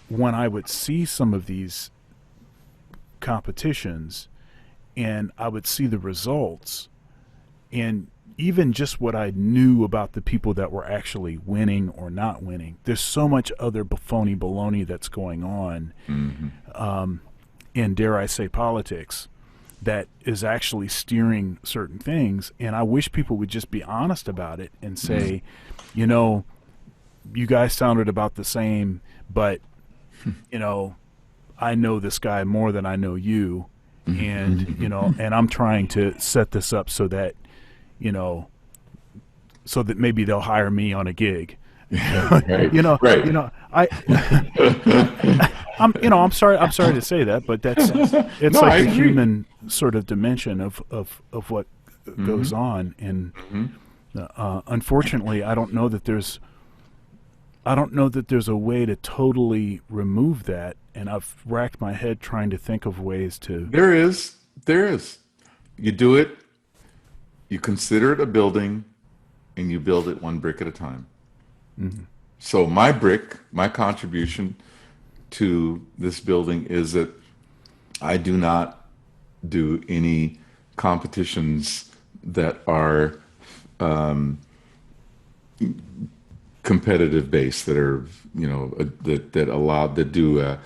when I would see some of these competitions, and I would see the results, and even just what I knew about the people that were actually winning or not winning. There's so much other phony baloney that's going on, in, dare I say, politics, that is actually steering certain things. And I wish people would just be honest about it and say, you know, you guys sounded about the same, but, you know, I know this guy more than I know you. And, you know, and I'm trying to set this up so that, you know, so that maybe they'll hire me on a gig. Right. You know, Right. you know, I'm sorry to say that, but it's No, I like the agree. human sort of dimension of what goes on. And unfortunately, I don't know that there's a way to totally remove that. And I've racked my head trying to think of ways to. There is. There is. You do it, you consider it a building, and you build it one brick at a time. So my contribution to this building is that I do not do any competitions that are competitive based, that are, you know, that do a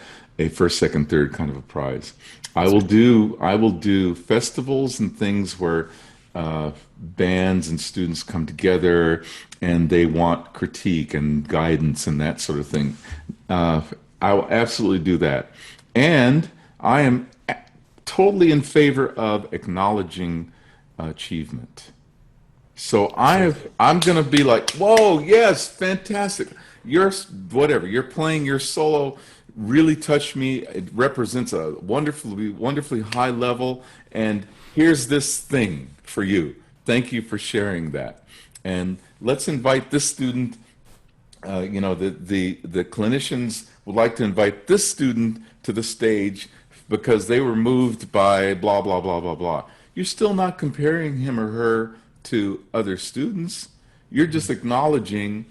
first, second, third kind of a prize. I will do festivals and things where bands and students come together and they want critique and guidance and that sort of thing. I will absolutely do that, and I am totally in favor of acknowledging achievement. So I'm gonna be like, whoa, yes, fantastic. You're playing your solo really touched me. It represents a wonderfully high level, and here's this thing for you. Thank you for sharing that. And let's invite this student. You know, the clinicians would like to invite this student to the stage because they were moved by blah blah blah blah blah. You're still not comparing him or her to other students. You're just acknowledging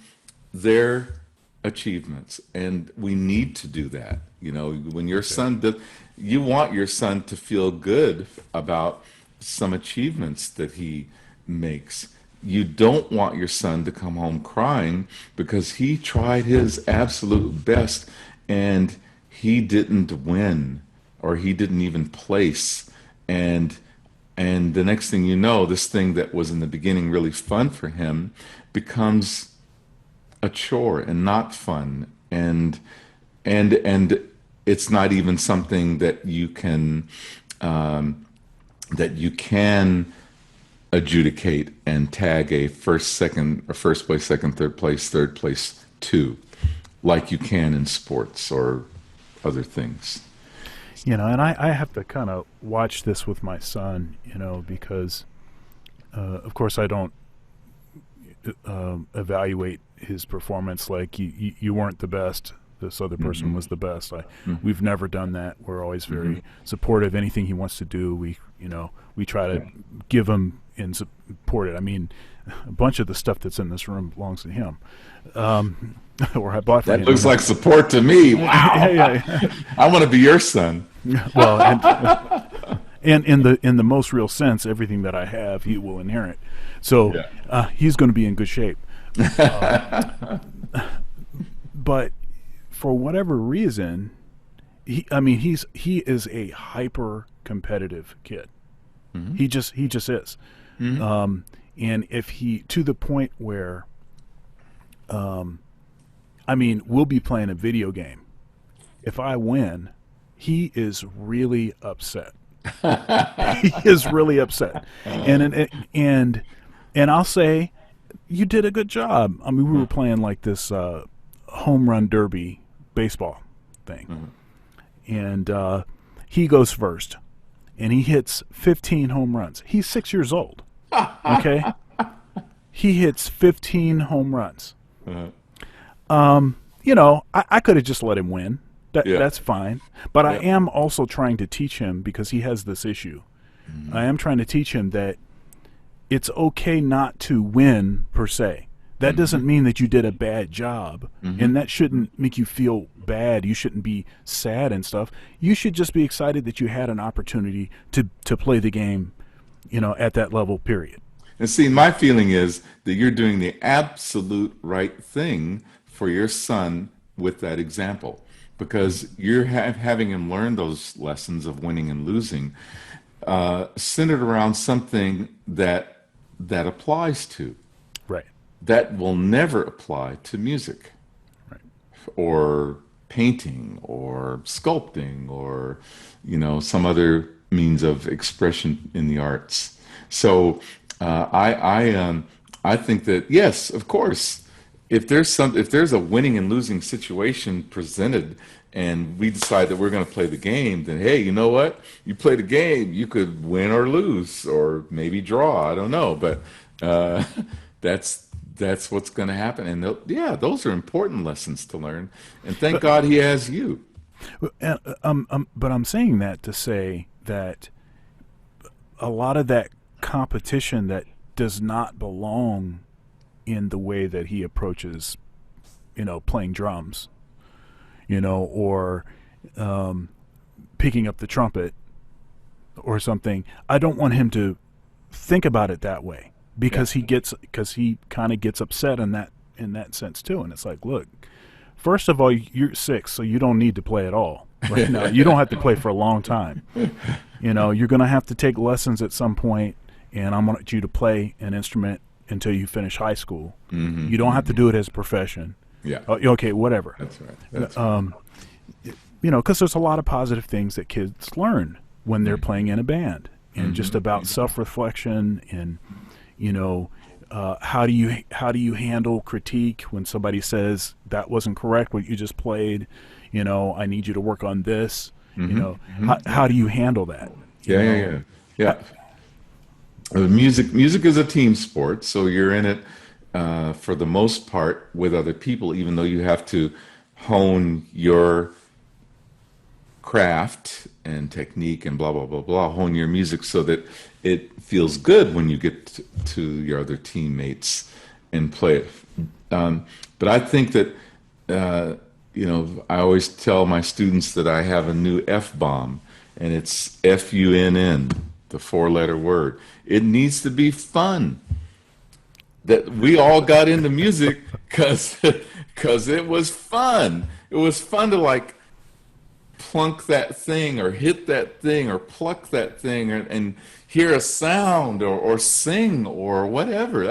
their achievements, and we need to do that. You know, when your son does, you want your son to feel good about some achievements that he makes. You don't want your son to come home crying because he tried his absolute best and he didn't win, or he didn't even place. And the next thing you know, this thing that was in the beginning really fun for him becomes a chore and not fun. And it's not even something that you can adjudicate and tag a first, second, or first place, second, third place too, like you can in sports or other things. You know, and I have to kind of watch this with my son, you know, because, of course, I don't evaluate his performance like you weren't the best. This other person was the best. We've never done that. We're always very supportive. Anything he wants to do, we try to give him and support it. I mean, a bunch of the stuff that's in this room belongs to him. Or I bought for him. That looks like support to me. Wow. Yeah. I want to be your son. Well, and in the most real sense, everything that I have, he will inherit. So he's going to be in good shape. But for whatever reason, he is a hyper competitive kid. He just is. And if he, to the point where, we'll be playing a video game. If I win, he is really upset. He is really upset. And I'll say, you did a good job. I mean, we were playing like this home run derby baseball thing. And he goes first. And he hits 15 home runs. He's 6 years old. Okay? He hits 15 home runs. You know, I could have just let him win. That's fine. But I am also trying to teach him, because he has this issue. I am trying to teach him that it's okay not to win per se. That doesn't mean that you did a bad job, Hmm. and that shouldn't make you feel bad. You shouldn't be sad and stuff. You should just be excited that you had an opportunity to play the game, at that level, period. And see, my feeling is that you're doing the absolute right thing for your son with that example, because you're having him learn those lessons of winning and losing, centered around something that applies to, Right. that will never apply to music Right. or painting or sculpting or some other means of expression in the arts. So I think that yes, of course, if there's a winning and losing situation presented, and we decide that we're going to play the game, then hey, you know what? You play the game, you could win or lose or maybe draw. I don't know, but uh, that's that's what's going to happen. And yeah, those are important lessons to learn. And thank But God he has you. but I'm saying that to say that a lot of that competition that does not belong in the way that he approaches, playing drums, or picking up the trumpet or something. I don't want him to think about it that way, Yeah. because he kind of gets upset in that sense too. And it's like, look, first of all, you're 6, so you don't need to play at all right now. You don't have to play for a long time. You're going to have to take lessons at some point, and I want you to play an instrument until you finish high school. You don't have to do it as a profession. Yeah. Okay, whatever. That's right. That's right. Because there's a lot of positive things that kids learn when they're playing in a band, and just about self-reflection, and how do you handle critique when somebody says that wasn't correct what you just played. I need you to work on this. How do you handle that? you Yeah, yeah, know yeah. Yeah. Music is a team sport, so you're in it for the most part with other people, even though you have to hone your craft and technique and blah blah blah blah, hone your music so that it feels good when you get to your other teammates and play it. But I think that I always tell my students that I have a new F bomb, and it's FUNN, the 4-letter word. It needs to be fun. That we all got into music because it was fun. It was fun to like plunk that thing or hit that thing or pluck that thing and hear a sound or sing or whatever.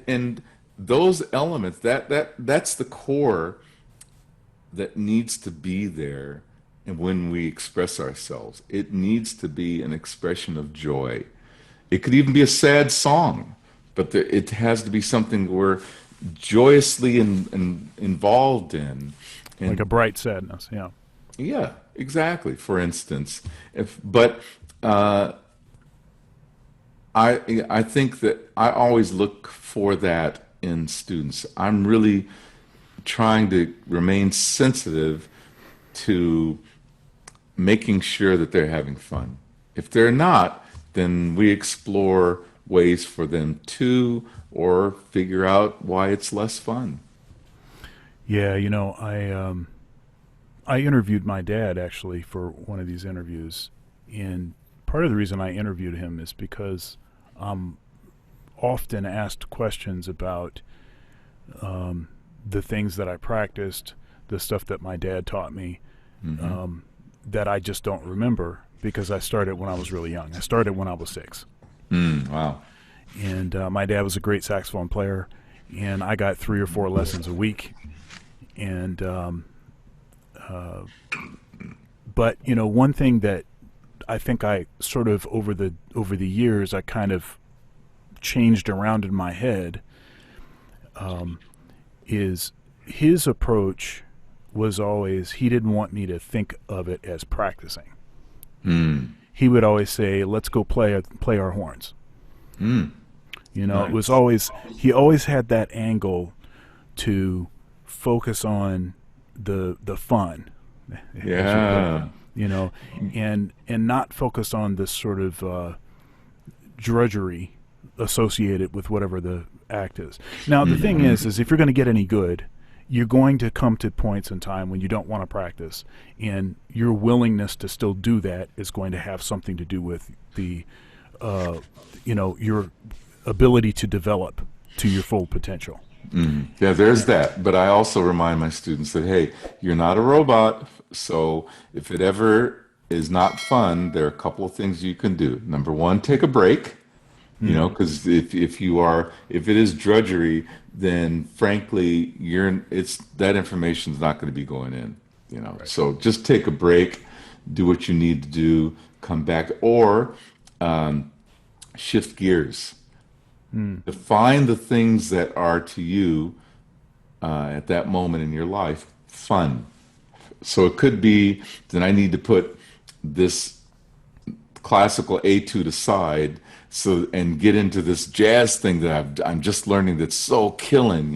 And those elements that's the core that needs to be there. And when we express ourselves, it needs to be an expression of joy. It could even be a sad song, but it has to be something we're joyously involved in. like a And bright sadness. Yeah. yeah, exactly. For instance, but uh, I think that I always look for that in students. I'm really trying to remain sensitive to making sure that they're having fun. If they're not, then we explore ways for them to, or figure out why it's less fun. Yeah, I interviewed my dad actually for one of these interviews, and part of the reason I interviewed him is because I'm often asked questions about the things that I practiced, the stuff that my dad taught me, Hmm. um, that I just don't remember because I started when I was really young. I started when I was 6, Wow. and my dad was a great saxophone player, and I got 3 or 4 lessons a week, and but one thing that I think I sort of over the years I kind of changed around in my head, is his approach was always he didn't want me to think of it as practicing. Mm. He would always say, "Let's go play our horns." Mm. It was Nice. always he always had that angle to focus on the fun, as you put it, Yeah. and not focus on this sort of drudgery associated with whatever the act is. Now, the thing is if you're going to get any good, you're going to come to points in time when you don't want to practice, and your willingness to still do that is going to have something to do with the, your ability to develop to your full potential. Yeah, there's that. But I also remind my students that, hey, you're not a robot. So if it ever is not fun, there are a couple of things you can do. Number one, take a break. Because if it is drudgery, then frankly, it's that information is not going to be going in. Right. So just take a break, do what you need to do, come back, or shift gears. Define the things that are to you at that moment in your life fun. So it could be that I need to put this classical etude aside, and get into this jazz thing that I'm just learning that's so killing,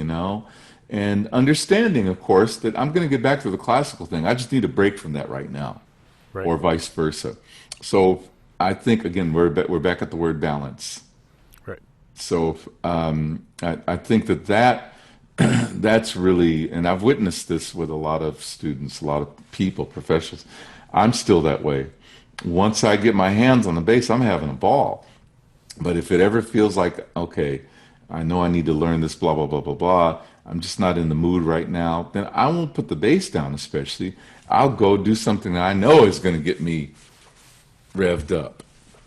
and understanding, of course, that I'm going to get back to the classical thing. I just need a break from that right now, Right. or vice versa. So I think again we're back at the word balance. Right. So I think that that's really, and I've witnessed this with a lot of students, a lot of people, professionals. I'm still that way. Once I get my hands on the bass, I'm having a ball. But if it ever feels like, okay, I know I need to learn this, blah, blah, blah, blah, blah, I'm just not in the mood right now, then I won't put the bass down, especially. I'll go do something that I know is going to get me revved up.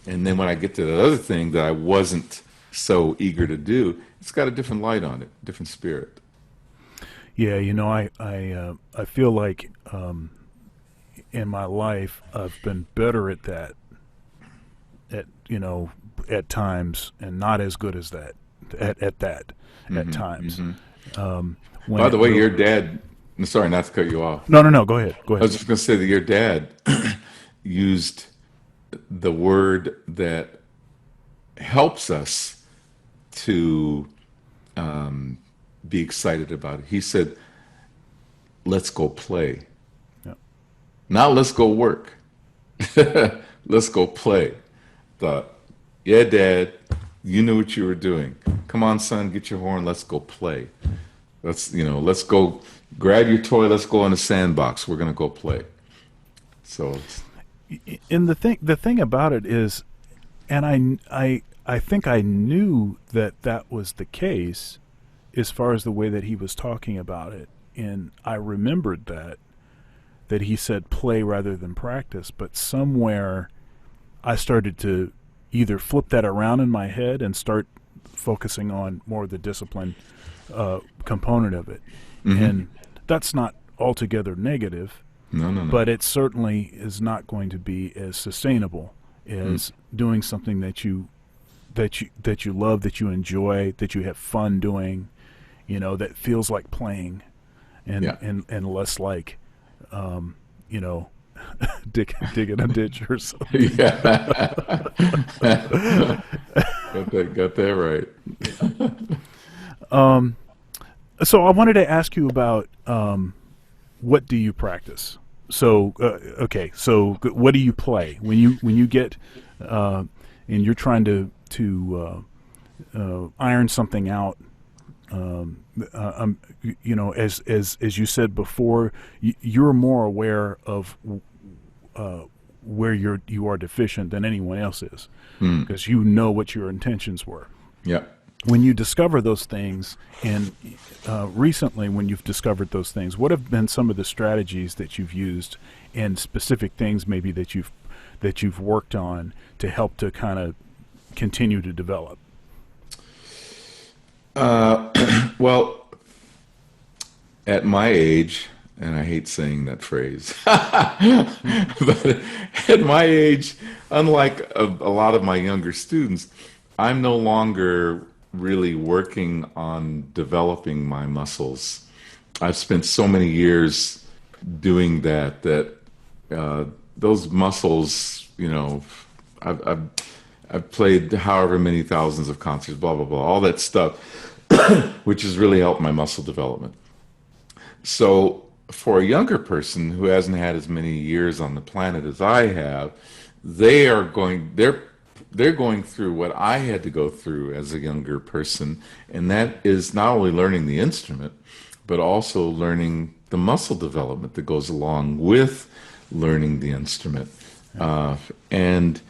And then when I get to the other thing that I wasn't so eager to do, it's got a different light on it, different spirit. Yeah, I feel like in my life I've been better at that at times, and not as good as that at that at times. When By the way, your dad, I'm sorry not to cut you off. No, go ahead, go I was ahead. just going to say that your dad used the word that helps us to be excited about it. He said, let's go play. Yeah. Now let's go work. Let's go play. Thought, yeah, Dad, you knew what you were doing. Come on, son, get your horn. Let's go play. Let's go grab your toy. Let's go in the sandbox. We're going to go play. So, And the thing about it is, and I think I knew that was the case as far as the way that he was talking about it, and I remembered that he said play rather than practice, but somewhere I started to either flip that around in my head and start focusing on more of the discipline component of it. And that's not altogether negative, no, no, no. but it certainly is not going to be as sustainable as doing something that you love, that you enjoy, that you have fun doing, that feels like playing, and Yeah. and less like digging a ditch or something. Yeah. Got that right. So I wanted to ask you about what do you practice? So okay, so what do you play when you get and you're trying to iron something out? As you said before, you're more aware of where you are deficient than anyone else is, because you know what your intentions were. Yeah. When you discover those things, and recently when you've discovered those things, what have been some of the strategies that you've used, and specific things maybe that you've worked on to help to kind of continue to develop? Well, at my age, and I hate saying that phrase, but at my age, unlike a lot of my younger students, I'm no longer really working on developing my muscles. I've spent so many years doing that those muscles, I've played however many thousands of concerts, blah blah blah, all that stuff, which has really helped my muscle development. So for a younger person who hasn't had as many years on the planet as I have, they're they're going through what I had to go through as a younger person, and that is not only learning the instrument, but also learning the muscle development that goes along with learning the instrument. And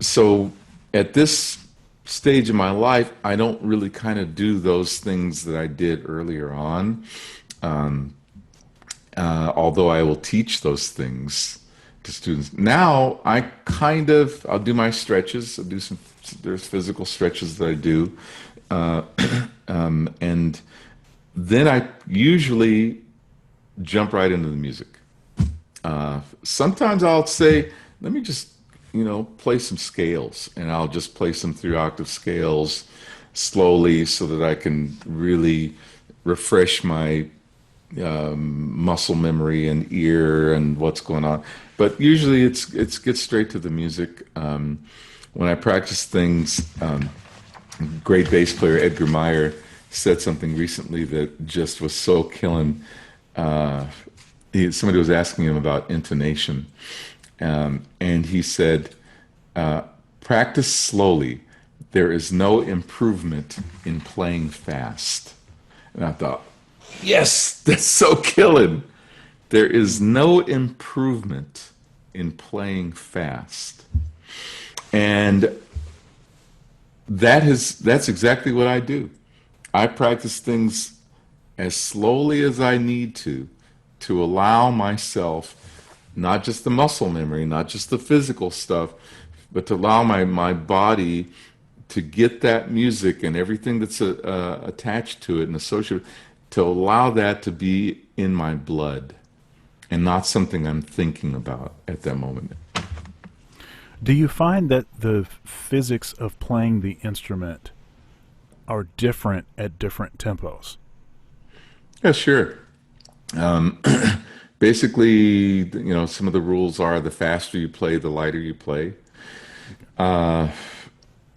so at this stage in my life, I don't really kind of do those things that I did earlier on. Although I will teach those things to students. Now I'll do my stretches. There's physical stretches that I do. Uh, and then I usually jump right into the music. Sometimes I'll say, let me just, play some scales, and I'll just play some 3-octave scales slowly so that I can really refresh my muscle memory and ear and what's going on. But usually it's get straight to the music. When I practice things, great bass player Edgar Meyer said something recently that just was so killing. Somebody was asking him about intonation, and he said, practice slowly. There is no improvement in playing fast. And I thought, yes, that's so killing. There is no improvement in playing fast. And that's exactly what I do. I practice things as slowly as I need to allow myself not just the muscle memory, not just the physical stuff, but to allow my body to get that music and everything that's attached to it and associated, to allow that to be in my blood and not something I'm thinking about at that moment. Do you find that the physics of playing the instrument are different at different tempos? Yeah, sure. Um, Basically, some of the rules are the faster you play, the lighter you play. Uh,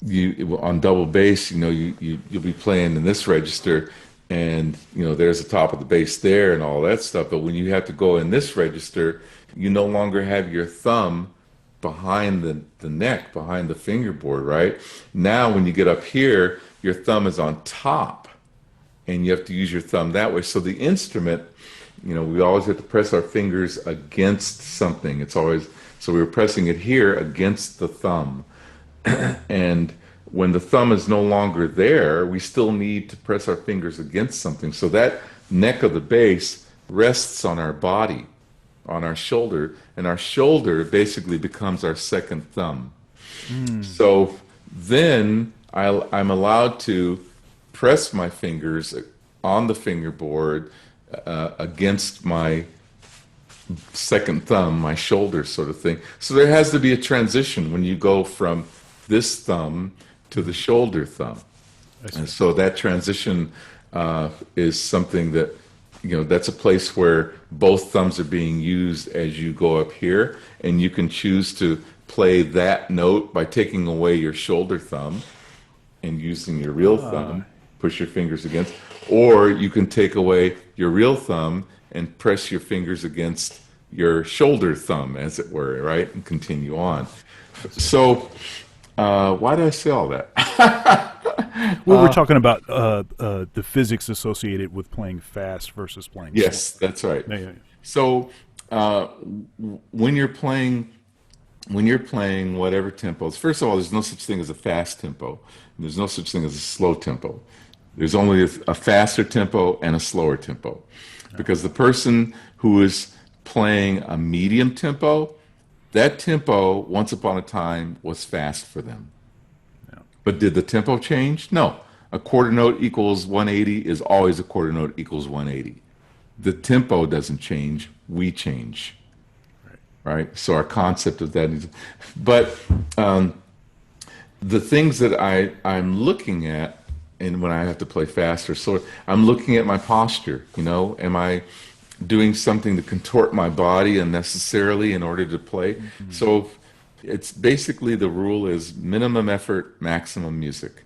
you on double bass, you'll be playing in this register, and there's the top of the bass there and all that stuff. But when you have to go in this register, you no longer have your thumb behind the neck, behind the fingerboard, right? Now, when you get up here, your thumb is on top, and you have to use your thumb that way. So the instrument, we always have to press our fingers against something. It's always, so we were pressing it here against the thumb. And when the thumb is no longer there, we still need to press our fingers against something. So that neck of the bass rests on our body, on our shoulder, and our shoulder basically becomes our second thumb. So then I'm allowed to press my fingers on the fingerboard against my second thumb, my shoulder sort of thing. So there has to be a transition when you go from this thumb to the shoulder thumb. And so that transition is something that, that's a place where both thumbs are being used as you go up here, and you can choose to play that note by taking away your shoulder thumb and using your real thumb, push your fingers against, or you can take away your real thumb and press your fingers against your shoulder thumb, as it were, right? And continue on. So, why did I say all that? We were talking about the physics associated with playing fast versus playing slow. Yes, that's right. Yeah, yeah, yeah. So, when you're playing whatever tempos, first of all, there's no such thing as a fast tempo. And there's no such thing as a slow tempo. There's only a faster tempo and a slower tempo. Because the person who is playing a medium tempo, that tempo, once upon a time, was fast for them. Yeah. But did the tempo change? No. A quarter note equals 180 is always a quarter note equals 180. The tempo doesn't change, we change. Right? So our concept of that is, but the things that I'm looking at, and when I have to play faster, so I'm looking at my posture. Am I doing something to contort my body unnecessarily in order to play? Mm-hmm. So it's basically, the rule is minimum effort, maximum music.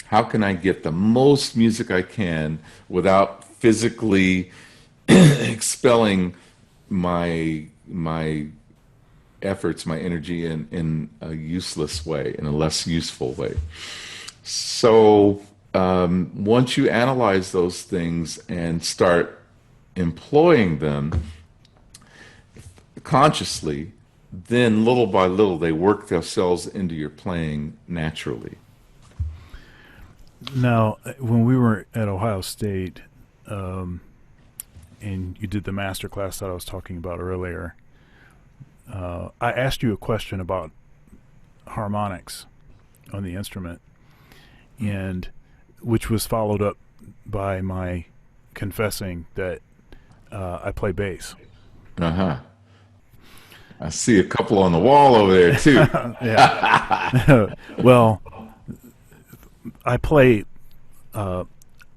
How can I get the most music I can without physically expelling my efforts, my energy in a useless way, in a less useful way. So once you analyze those things and start employing them consciously, then little by little they work themselves into your playing naturally. Now, when we were at Ohio State, and you did the master class that I was talking about earlier, I asked you a question about harmonics on the instrument, and which was followed up by my confessing that I play bass. Uh huh. I see a couple on the wall over there too. Yeah. Well, I play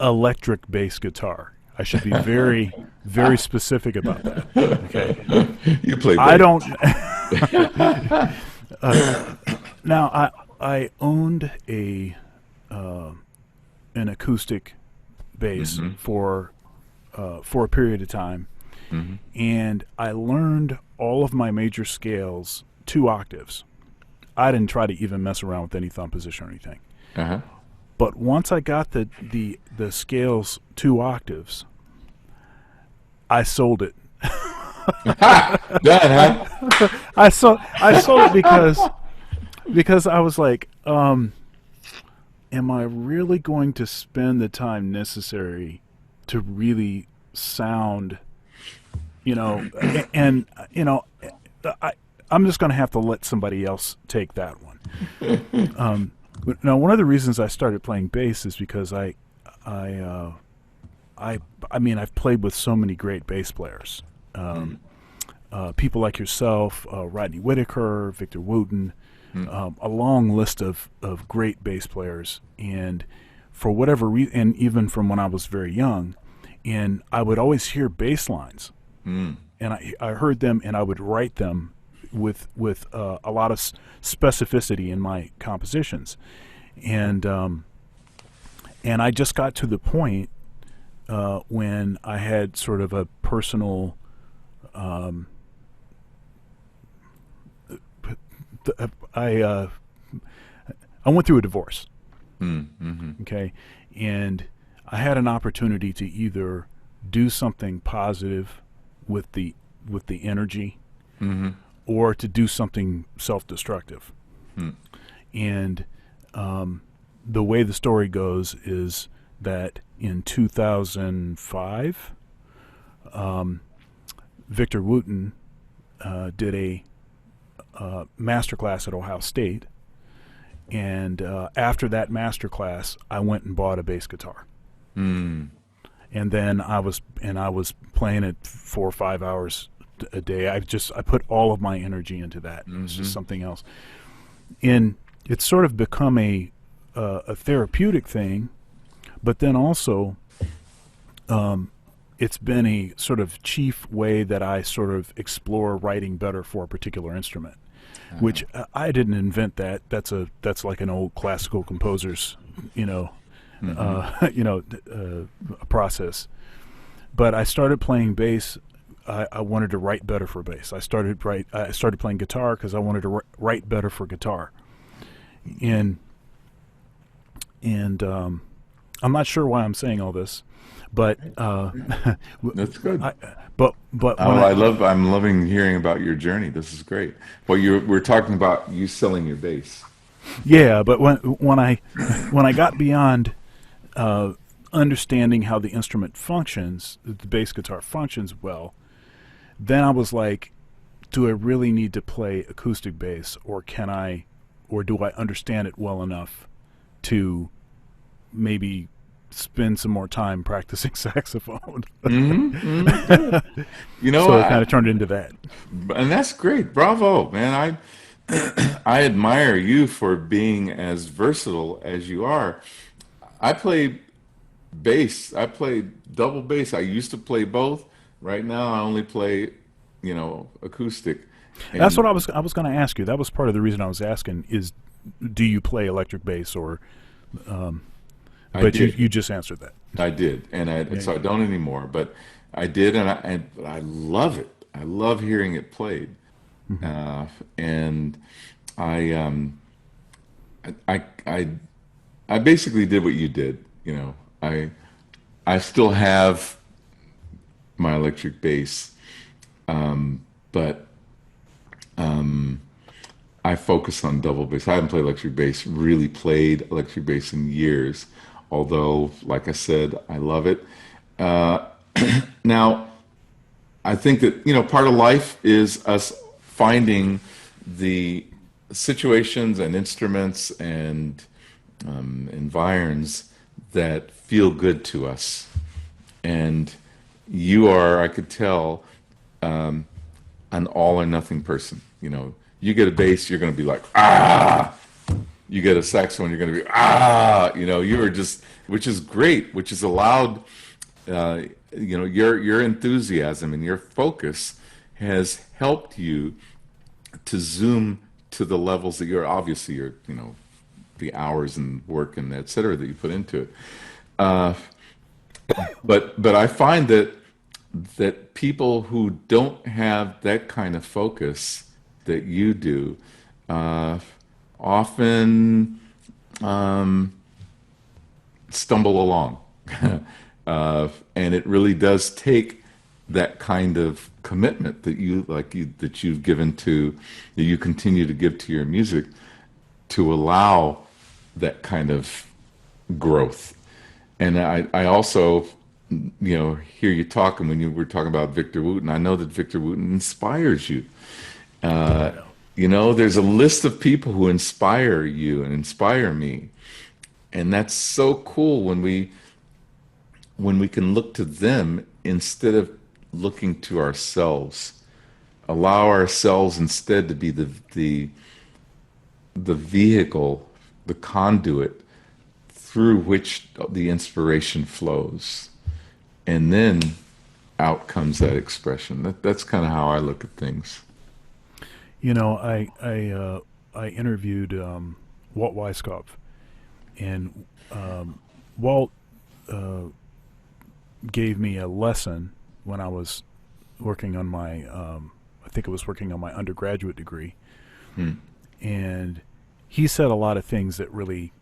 electric bass guitar. I should be very, very specific about that. Okay. You play I bass. don't. Now, I owned an acoustic bass for a period of time, and I learned all of my major scales 2 octaves. I didn't try to even mess around with any thumb position or anything. Uh huh. But once I got the scales 2 octaves, I sold it. Done, huh? I sold it because I was like, am I really going to spend the time necessary to really sound, and I'm just going to have to let somebody else take that one. Now, one of the reasons I started playing bass is because I mean, I've played with so many great bass players. People like yourself, Rodney Whitaker, Victor Wooten, a long list of great bass players. And for whatever reason, and even from when I was very young, and I would always hear bass lines. And I heard them, and I would write them with a lot of specificity in my compositions. And I just got to the point when I had sort of a personal I went through a divorce. Okay, and I had an opportunity to either do something positive with the energy, or to do something self-destructive. And the way the story goes is that in 2005, Victor Wooten did a master class at Ohio State, and after that master class, I went and bought a bass guitar. And then I was playing it 4 or 5 hours a day. I put all of my energy into that. It's just something else, and it's sort of become a therapeutic thing, but then also it's been a sort of chief way that I sort of explore writing better for a particular instrument, which I didn't invent that. That's like an old classical composer's, process. But I started playing bass. I wanted to write better for bass. I started playing guitar because I wanted to write better for guitar. And I'm not sure why I'm saying all this, but That's good. but I'm loving hearing about your journey. This is great. Well, we're talking about you selling your bass. yeah, but when I got beyond understanding how the instrument functions, the bass guitar functions well, then I was like, do I really need to play acoustic bass, or do I understand it well enough to maybe spend some more time practicing saxophone? You know, So it kind of turned into that. and that's great. Bravo, man. I admire you for being as versatile as you are. I play bass. I play double bass. I used to play both. Right now, I only play, acoustic. That's what And I was going to ask you. That was part of the reason I was asking is, do you play electric bass, or I but did. you just answered that. I did, and Yeah, so I don't anymore. But I did, and I love it. I love hearing it played. Hmm. And I, I, I, I basically did what you did. I still have my electric bass, but I focus on double bass. I haven't played electric bass, really played electric bass in years. Although, like I said, I love it. Uh, Now, I think that, part of life is us finding the situations and instruments and environs that feel good to us. And you are, I could tell, an all or nothing person. You get a bass, you're going to be like, ah. You get a saxophone, you're going to be, ah. You are just, which is great, which is allowed. Your enthusiasm and your focus has helped you to zoom to the levels that you're obviously the hours and work and et cetera that you put into it. Uh, but I find that people who don't have that kind of focus that you do uh, often um, stumble along. And it really does take that kind of commitment that you've given to that you continue to give to your music to allow that kind of growth. And I also, hear you talking when you were talking about Victor Wooten. I know that Victor Wooten inspires you. Oh Uh, yeah. there's a list of people who inspire you and inspire me. And that's so cool when we can look to them instead of looking to ourselves. Allow ourselves instead to be the vehicle, the conduit through which the inspiration flows. And then out comes that expression. That's kind of how I look at things. I interviewed Walt Weiskopf, and Walt uh, gave me a lesson when I was working on my I think it was working on my undergraduate degree, Hmm. and he said a lot of things that really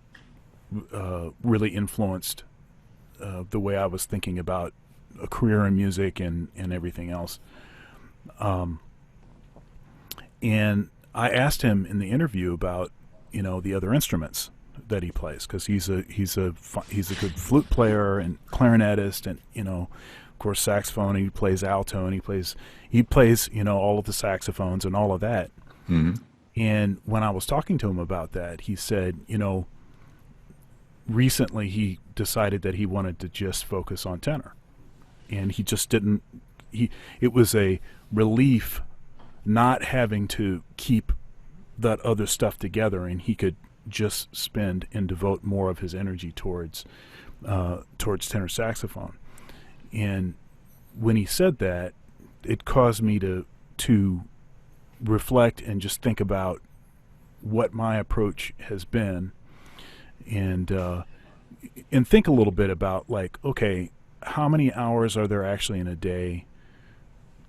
influenced the way I was thinking about a career in music and everything else. Um, and I asked him in the interview about the other instruments that he plays, because he's a good flute player and clarinetist, and of course saxophone. He plays alto, and he plays all of the saxophones and all of that. Hmm. And when I was talking to him about that, he said, recently he decided that he wanted to just focus on tenor, and he just didn't. He It was a relief not having to keep that other stuff together, and he could just spend and devote more of his energy towards tenor saxophone. And when he said that, it caused me to reflect and just think about what my approach has been, and think a little bit about, like, okay, how many hours are there actually in a day?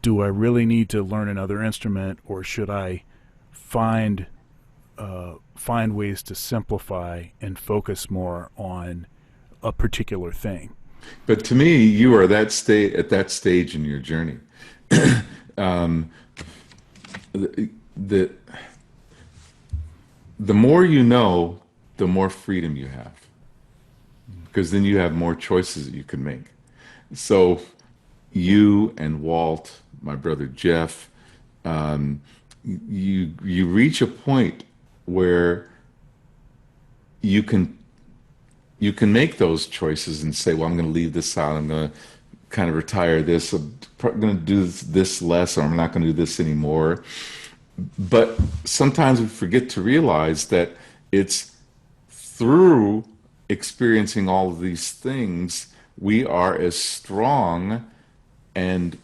Do I really need to learn another instrument, or should I find find ways to simplify and focus more on a particular thing? But to me, you are at that stage in your journey. um, the the more you know, the more freedom you have, because then you have more choices that you can make. So you and Walt, my brother Jeff, um, you reach a point where you can you can make those choices and say, well, I'm going to leave this out. I'm going to kind of retire this. I'm going to do this less, or I'm not going to do this anymore. But sometimes we forget to realize that it's through experiencing all of these things we are as strong and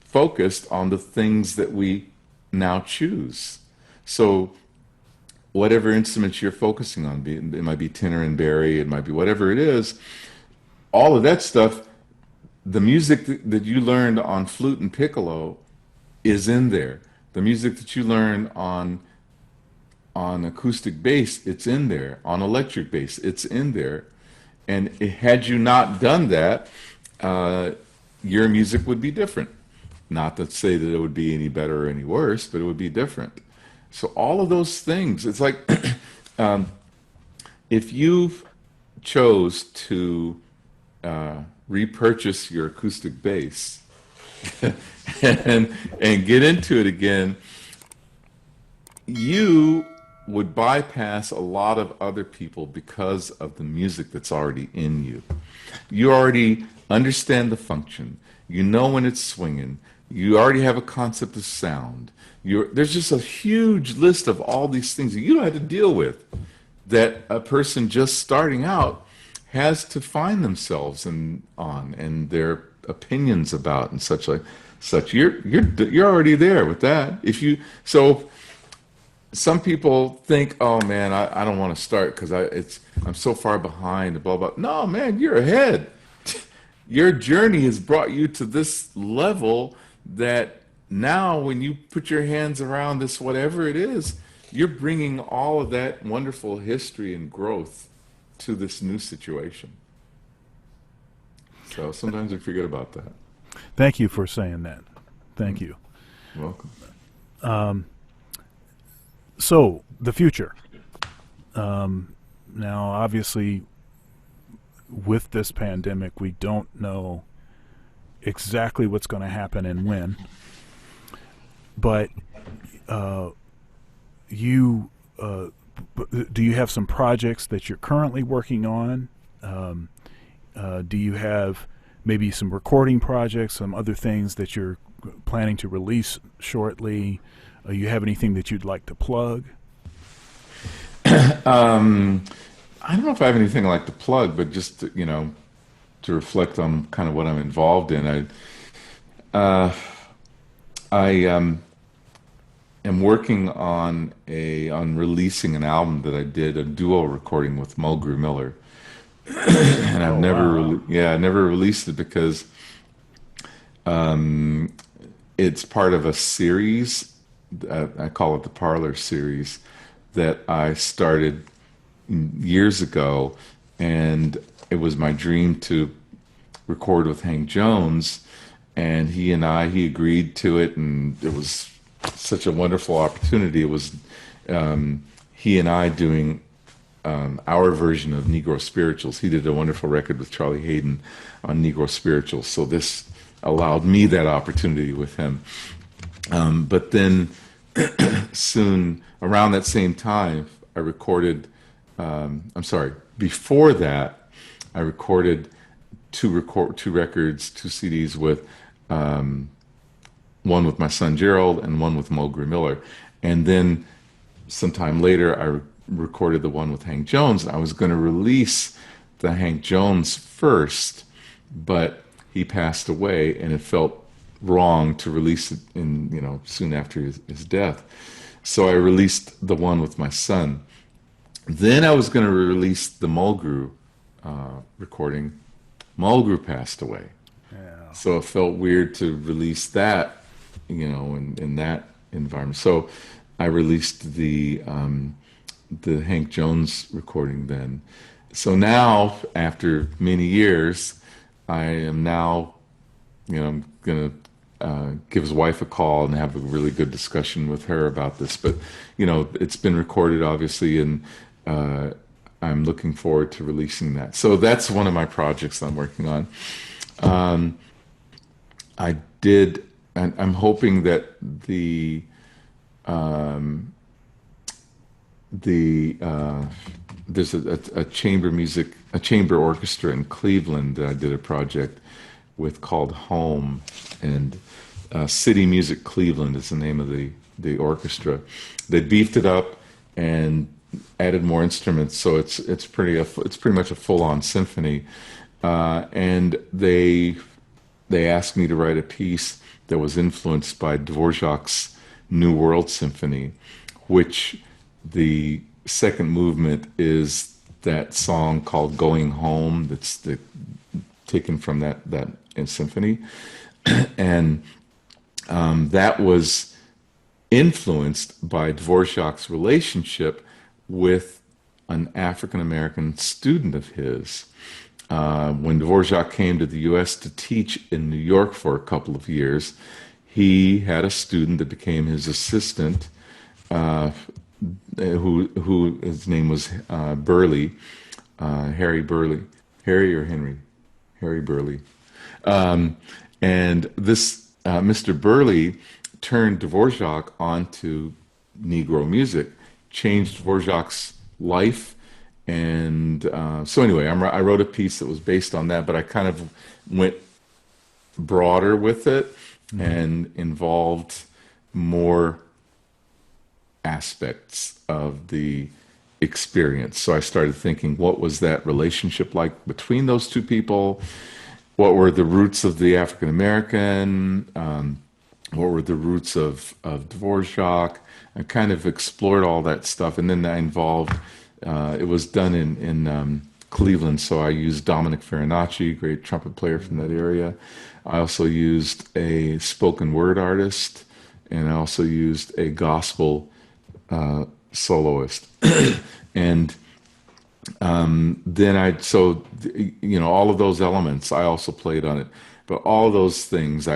focused on the things that we now choose. So whatever instruments you're focusing on, it might be tenor and Barry, it might be whatever it is, all of that stuff, the music that you learned on flute and piccolo is in there. The music that you learn on acoustic bass, it's in there. On electric bass, it's in there. And had you not done that, uh, your music would be different. Not to say that it would be any better or any worse, but it would be different. So all of those things, it's like if you chose to repurchase your acoustic bass and get into it again, you would bypass a lot of other people because of the music that's already in you. You already understand the function. You know when it's swinging. You already have a concept of sound. There's just a huge list of all these things that you don't have to deal with that a person just starting out has to find themselves on and their opinions about and such like such. You're already there with that. If you so some people think, oh man, I don't want to start because I'm so far behind and blah blah. No man, you're ahead. Your journey has brought you to this level that now when you put your hands around this whatever it is, you're bringing all of that wonderful history and growth to this new situation. So sometimes we forget about that. Thank you for saying that. Thank you. You're welcome. So the future. Now, obviously, with this pandemic, we don't know exactly what's going to happen and when. But you do you have some projects that you're currently working on? Do you have maybe some recording projects, some other things that you're planning to release shortly? You have anything that you'd like to plug? I don't know if I have anything like to plug, but just to reflect on kind of what I'm involved in. I am working on releasing an album that I did a duo recording with Mulgrew Miller, and I've never released it because it's part of a series. I call it the Parlor series that I started years ago, and it was my dream to record with Hank Jones, and he agreed to it, and it was such a wonderful opportunity. It was he and I doing our version of Negro Spirituals. He did a wonderful record with Charlie Hayden on Negro Spirituals, so this allowed me that opportunity with him. But then soon, around that same time, I recorded, before that, I recorded two records, two CDs with, one with my son Gerald and one with Mulgrew Miller. And then sometime later, I recorded the one with Hank Jones. I was going to release the Hank Jones first, but he passed away, and it felt wrong to release it soon after his death. So I released the one with my son. Then I was going to release the Mulgrew recording. Mulgrew passed away. Yeah. So it felt weird to release that, in that environment. So I released the Hank Jones recording then. So now, after many years, I am now, I'm going to give his wife a call and have a really good discussion with her about this. But, it's been recorded, obviously, and I'm looking forward to releasing that. So that's one of my projects I'm working on. I'm hoping that there's a chamber orchestra in Cleveland that I did a project with called Home, and City Music Cleveland is the name of the orchestra. They beefed it up and added more instruments, so it's pretty much a full-on symphony. And they asked me to write a piece that was influenced by Dvorak's New World Symphony, which the second movement is that song called Going Home that's taken from that symphony. And that was influenced by Dvorak's relationship with an African American student of his. When Dvorak came to the U.S. to teach in New York for a couple of years, he had a student that became his assistant, who his name was Burley, Harry Burley, Harry or Henry, Harry Burley, and this Mr. Burley turned Dvorak onto Negro music, changed Dvorak's life. And so anyway, I wrote a piece that was based on that, but I kind of went broader with it and involved more aspects of the experience. So I started thinking, what was that relationship like between those two people? What were the roots of the African American? What were the roots of Dvorak? I kind of explored all that stuff, and then I involved. It was done in Cleveland, so I used Dominic Farinacci, great trumpet player from that area. I also used a spoken word artist, and I also used a gospel soloist. And then all of those elements I also played on it. But all those things,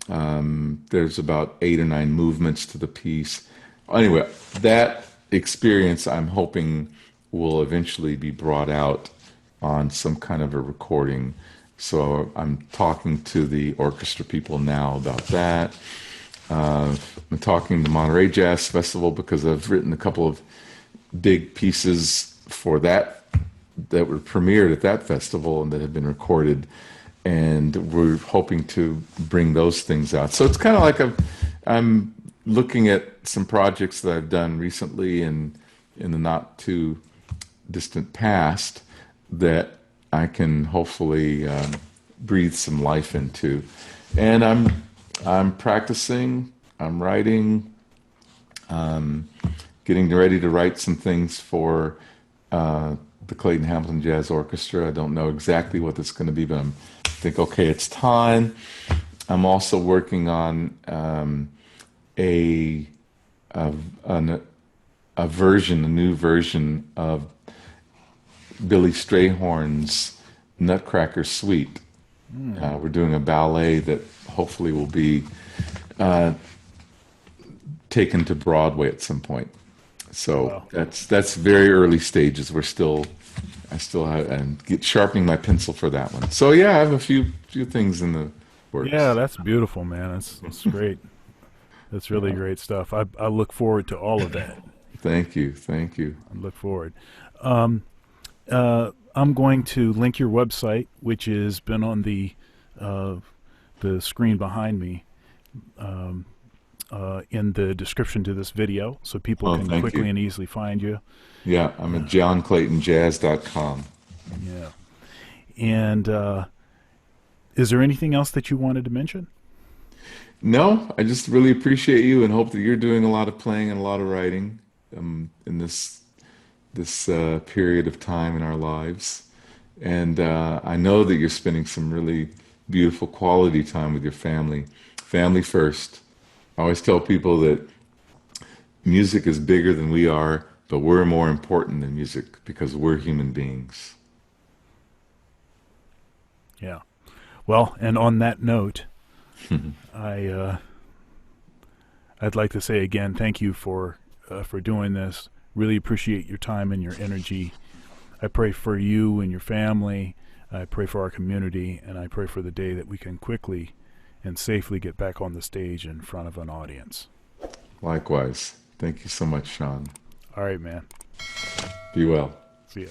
there's about 8 or 9 movements to the piece. Anyway, that experience I'm hoping will eventually be brought out on some kind of a recording. So I'm talking to the orchestra people now about that. I'm talking to Monterey Jazz Festival because I've written a couple of big pieces for that were premiered at that festival and that have been recorded, and we're hoping to bring those things out. So it's kind of like I'm looking at some projects that I've done recently and in the not too distant past that I can hopefully breathe some life into. And I'm practicing, I'm writing, getting ready to write some things for the Clayton Hamilton Jazz Orchestra. I don't know exactly what it's going to be, but I think, okay, it's time. I'm also working on a new version of Billy Strayhorn's Nutcracker Suite. We're doing a ballet that hopefully will be taken to Broadway at some point. So Wow. that's very early stages. I still have, and sharpening my pencil for that one. So yeah, I have a few things in the Yeah, works. that's beautiful, man. That's great. That's really Yeah. great stuff. I look forward to all of that. Thank you, thank you. I look forward. Um, I'm going to link your website, which has been on uh, the screen behind me, um, in the description to this video, so people Oh, can thank quickly you. and easily find you. Yeah, I'm at johnclaytonjazz.com. Yeah. And is there anything else that you wanted to mention? No, I just really appreciate you and hope that you're doing a lot of playing and a lot of writing in this period of time in our lives. And I know that you're spending some really beautiful quality time with your family. Family first. I always tell people that music is bigger than we are, but we're more important than music because we're human beings. Yeah. Well, and on that note, I I'd like to say again, thank you for doing this. Really appreciate your time and your energy. I pray for you and your family. I pray for our community, and I pray for the day that we can quickly and safely get back on the stage in front of an audience. Likewise. Thank you so much, Sean. All right, man. Be well. See ya.